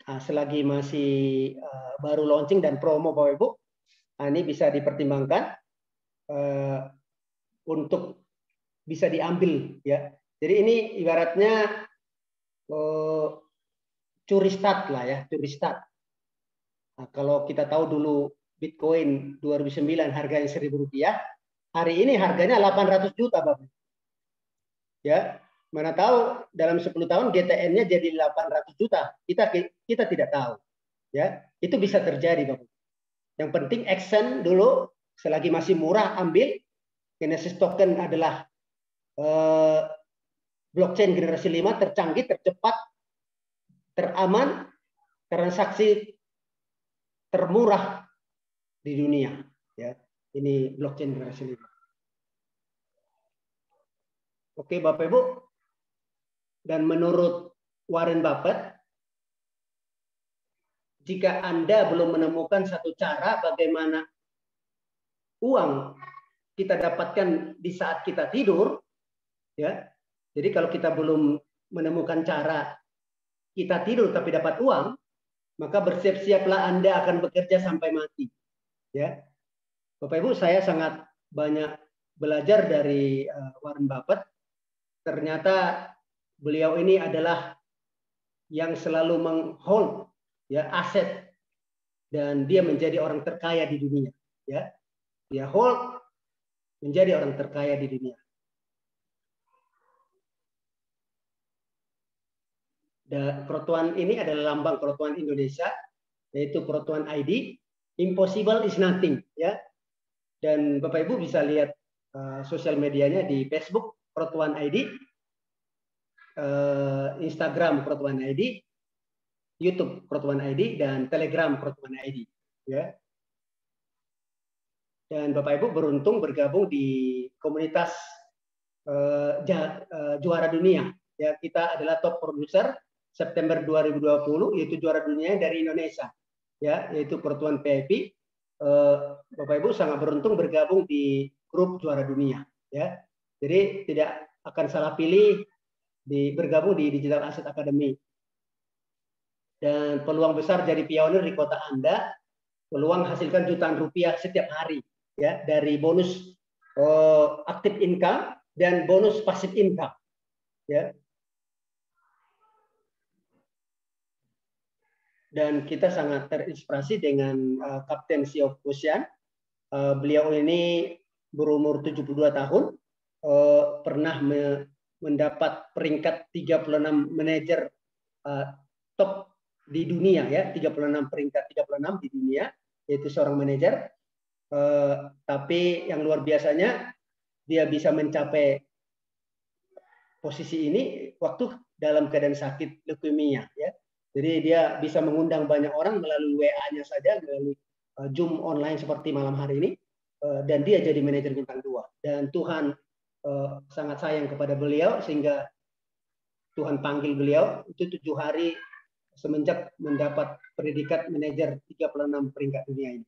Speaker 1: Nah, selagi masih baru launching dan promo Bapak Ibu, ini bisa dipertimbangkan untuk bisa diambil, ya. Jadi ini ibaratnya curi start lah, ya, curi start. Nah, kalau kita tahu dulu Bitcoin 2009 harganya Rp1.000, hari ini harganya 800 juta, Bapak. Ya, mana tahu dalam 10 tahun GTN-nya jadi 800 juta. Kita tidak tahu. Ya, itu bisa terjadi, Bapak. Yang penting action dulu, selagi masih murah ambil. Genesis token adalah blockchain generasi 5 tercanggih, tercepat, teraman, transaksi termurah di dunia, ya. Ini blockchain generasi 5. Oke, Bapak Ibu. Dan menurut Warren Buffett, jika Anda belum menemukan satu cara bagaimana uang kita dapatkan di saat kita tidur, ya. Jadi kalau kita belum menemukan cara kita tidur tapi dapat uang, maka bersiap-siaplah Anda akan bekerja sampai mati. Ya, Bapak Ibu, saya sangat banyak belajar dari Warren Buffett. Ternyata beliau ini adalah yang selalu menghold, ya, aset, dan dia menjadi orang terkaya di dunia. Ya, dia hold menjadi orang terkaya di dunia. Dan Protuan ini adalah lambang Protuan Indonesia, yaitu Protuan ID. Impossible is nothing, ya. Dan Bapak Ibu bisa lihat sosial medianya di Facebook Protuan ID, Instagram Protuan ID, YouTube Protuan ID, dan Telegram Protuan ID, ya. Dan Bapak Ibu beruntung bergabung di komunitas juara dunia, ya. Kita adalah top producer September 2020, yaitu juara dunia dari Indonesia, ya, yaitu Protuan PIP. Bapak Ibu sangat beruntung bergabung di grup juara dunia, ya. Jadi tidak akan salah pilih bergabung di Digital Asset Academy. Dan peluang besar jadi pionir di kota Anda, peluang hasilkan jutaan rupiah setiap hari, ya, dari bonus active income dan bonus passive income, ya. Dan kita sangat terinspirasi dengan Kapten Siof Ocean. Beliau ini berumur 72 tahun, pernah mendapat peringkat 36 manajer top di dunia, ya, 36 peringkat 36 di dunia, yaitu seorang manajer. Tapi yang luar biasanya dia bisa mencapai posisi ini waktu dalam keadaan sakit leukemia, ya. Jadi dia bisa mengundang banyak orang melalui WA-nya saja, melalui Zoom online seperti malam hari ini, dan dia jadi manajer bintang 2. Dan Tuhan sangat sayang kepada beliau sehingga Tuhan panggil beliau itu 7 hari semenjak mendapat predikat manajer 36 peringkat dunia ini.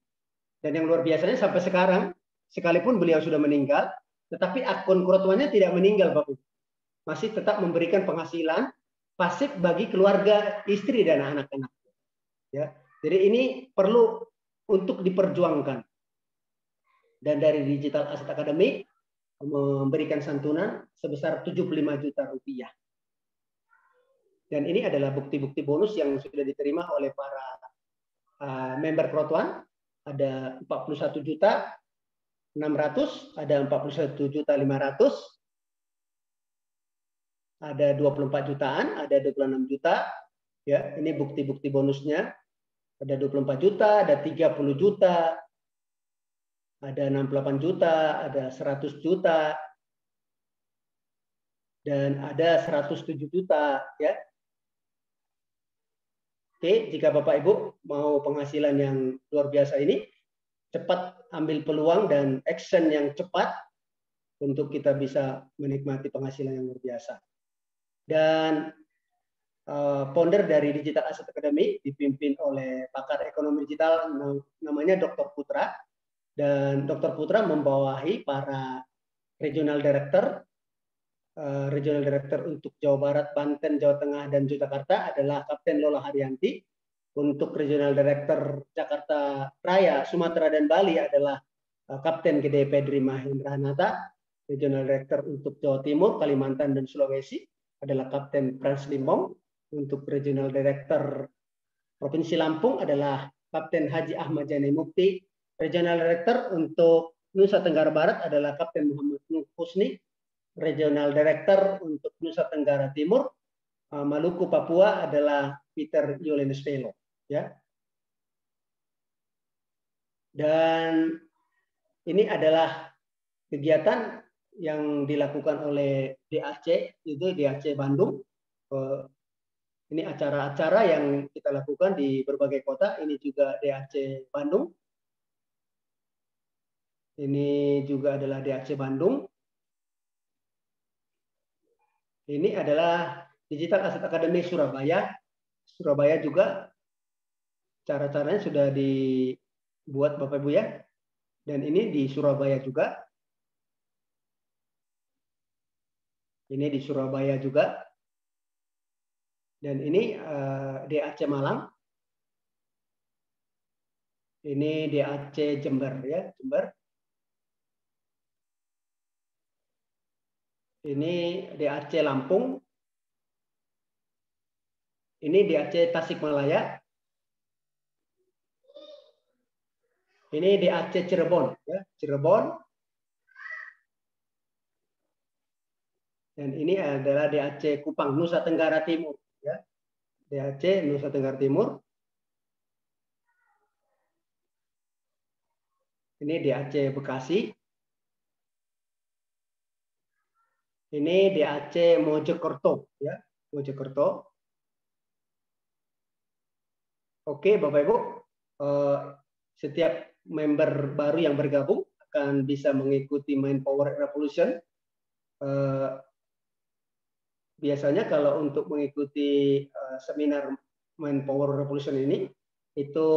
Speaker 1: Dan yang luar biasanya sampai sekarang, sekalipun beliau sudah meninggal, tetapi akun Protuannya tidak meninggal, Bapak. Masih tetap memberikan penghasilan pasif bagi keluarga, istri, dan anak-anak. Ya, jadi ini perlu untuk diperjuangkan. Dan dari Digital Asset Academy memberikan santunan sebesar 75 juta rupiah. Dan ini adalah bukti-bukti bonus yang sudah diterima oleh para member Protuan. Ada 41 juta 600, ada 41 juta 500, ada 24 jutaan, ada 26 juta. Ya, ini bukti-bukti bonusnya. Ada 24 juta, ada 30 juta, ada 68 juta, ada 100 juta, dan ada 107 juta. Ya. Oke, jika Bapak Ibu mau penghasilan yang luar biasa ini, cepat ambil peluang dan action yang cepat untuk kita bisa menikmati penghasilan yang luar biasa. Dan founder dari Digital Asset Academy dipimpin oleh pakar ekonomi digital namanya Dr. Putra, dan Dr. Putra membawahi para regional director. Regional director untuk Jawa Barat, Banten, Jawa Tengah, dan Yogyakarta adalah Kapten Lola Haryanti. Untuk regional director Jakarta Raya, Sumatera, dan Bali adalah Kapten Gede Pedri Mahendra Hanata. Regional director untuk Jawa Timur, Kalimantan, dan Sulawesi adalah Kapten Frans Limbong. Untuk regional director Provinsi Lampung adalah Kapten Haji Ahmad Jani Mukti. Regional director untuk Nusa Tenggara Barat adalah Kapten Muhammad Nuh Husni. Regional Director untuk Nusa Tenggara Timur, Maluku, Papua adalah Peter Yolenus Velo. Ya. Dan ini adalah kegiatan yang dilakukan oleh DAC, itu DAC Bandung. Ini acara-acara yang kita lakukan di berbagai kota. Ini juga DAC Bandung. Ini juga adalah DAC Bandung. Ini adalah Digital Asset Academy Surabaya. Surabaya juga cara-caranya sudah dibuat Bapak Ibu ya. Dan ini di Surabaya juga. Ini di Surabaya juga. Dan ini DAC Malang. Ini DAC Jember ya, Jember. Ini DAC Lampung. Ini DAC Tasikmalaya. Ini DAC Cirebon, ya, Cirebon. Dan ini adalah DAC Kupang, Nusa Tenggara Timur, ya. DAC Nusa Tenggara Timur. Ini DAC Bekasi. Ini DAC Mojokerto, ya, Mojokerto. Oke, Bapak Ibu, setiap member baru yang bergabung akan bisa mengikuti Mind Power Revolution. Biasanya kalau untuk mengikuti seminar Mind Power Revolution ini, itu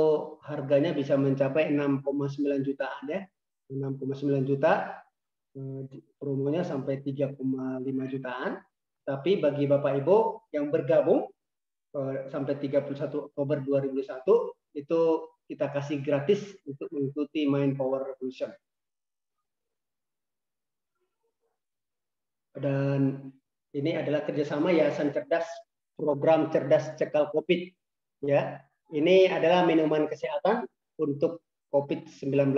Speaker 1: harganya bisa mencapai 6,9 jutaan ya, 6,9 juta. Promonya sampai 3,5 jutaan. Tapi bagi Bapak Ibu yang bergabung sampai 31 Oktober 2001 itu kita kasih gratis untuk mengikuti Mind Power Revolution. Dan ini adalah kerjasama Yayasan Cerdas, program Cerdas Cekal COVID. Ya, ini adalah minuman kesehatan untuk COVID-19.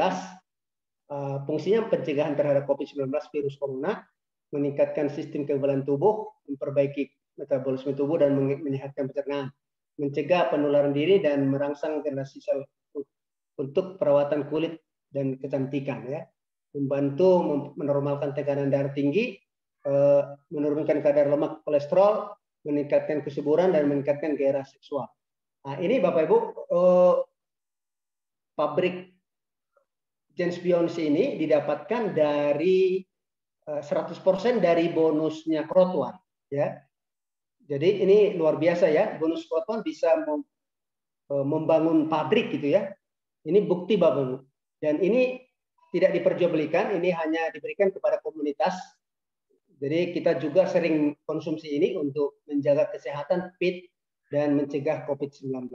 Speaker 1: Fungsinya pencegahan terhadap COVID-19 virus corona, meningkatkan sistem kekebalan tubuh, memperbaiki metabolisme tubuh dan menyehatkan pencernaan, mencegah penularan diri dan merangsang generasi sel untuk perawatan kulit dan kecantikan ya, membantu menormalkan tekanan darah tinggi, menurunkan kadar lemak kolesterol, meningkatkan kesuburan dan meningkatkan gairah seksual. Nah, ini Bapak Ibu, pabrik James Beyonce ini didapatkan dari 100% dari bonusnya Krotwan, ya. Jadi ini luar biasa ya, bonus Krotwan bisa membangun pabrik gitu ya. Ini bukti Bapak Ibu. Dan ini tidak diperjualbelikan, ini hanya diberikan kepada komunitas. Jadi kita juga sering konsumsi ini untuk menjaga kesehatan, fit, dan mencegah COVID-19.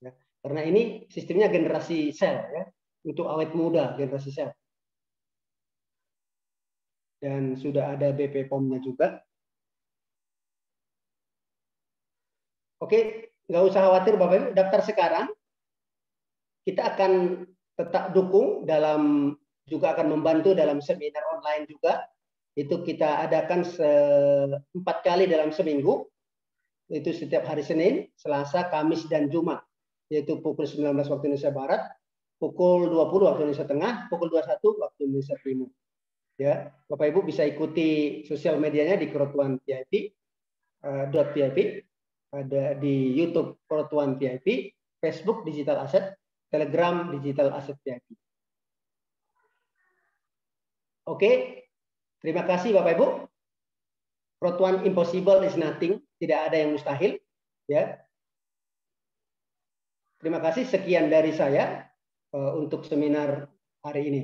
Speaker 1: Ya. Karena ini sistemnya generasi sel ya. Untuk awet muda generasi sel. Dan sudah ada BP POM-nya juga. Oke, nggak usah khawatir Bapak Ibu, daftar sekarang. Kita akan tetap dukung dalam, juga akan membantu dalam seminar online juga. Itu kita adakan 4 kali dalam seminggu, itu setiap hari Senin, Selasa, Kamis, dan Jumat, yaitu pukul 19 waktu Indonesia Barat, pukul 20 waktu Indonesia Tengah, pukul 21 waktu Indonesia Timur. Ya, Bapak Ibu bisa ikuti sosial medianya di Kerotuan VIP, .vip, ada di YouTube Kerotuan VIP, Facebook Digital Asset, Telegram Digital Asset VIP. Oke, terima kasih Bapak Ibu. Kerotuan impossible is nothing, tidak ada yang mustahil. Ya, terima kasih. Sekian dari saya untuk seminar hari ini.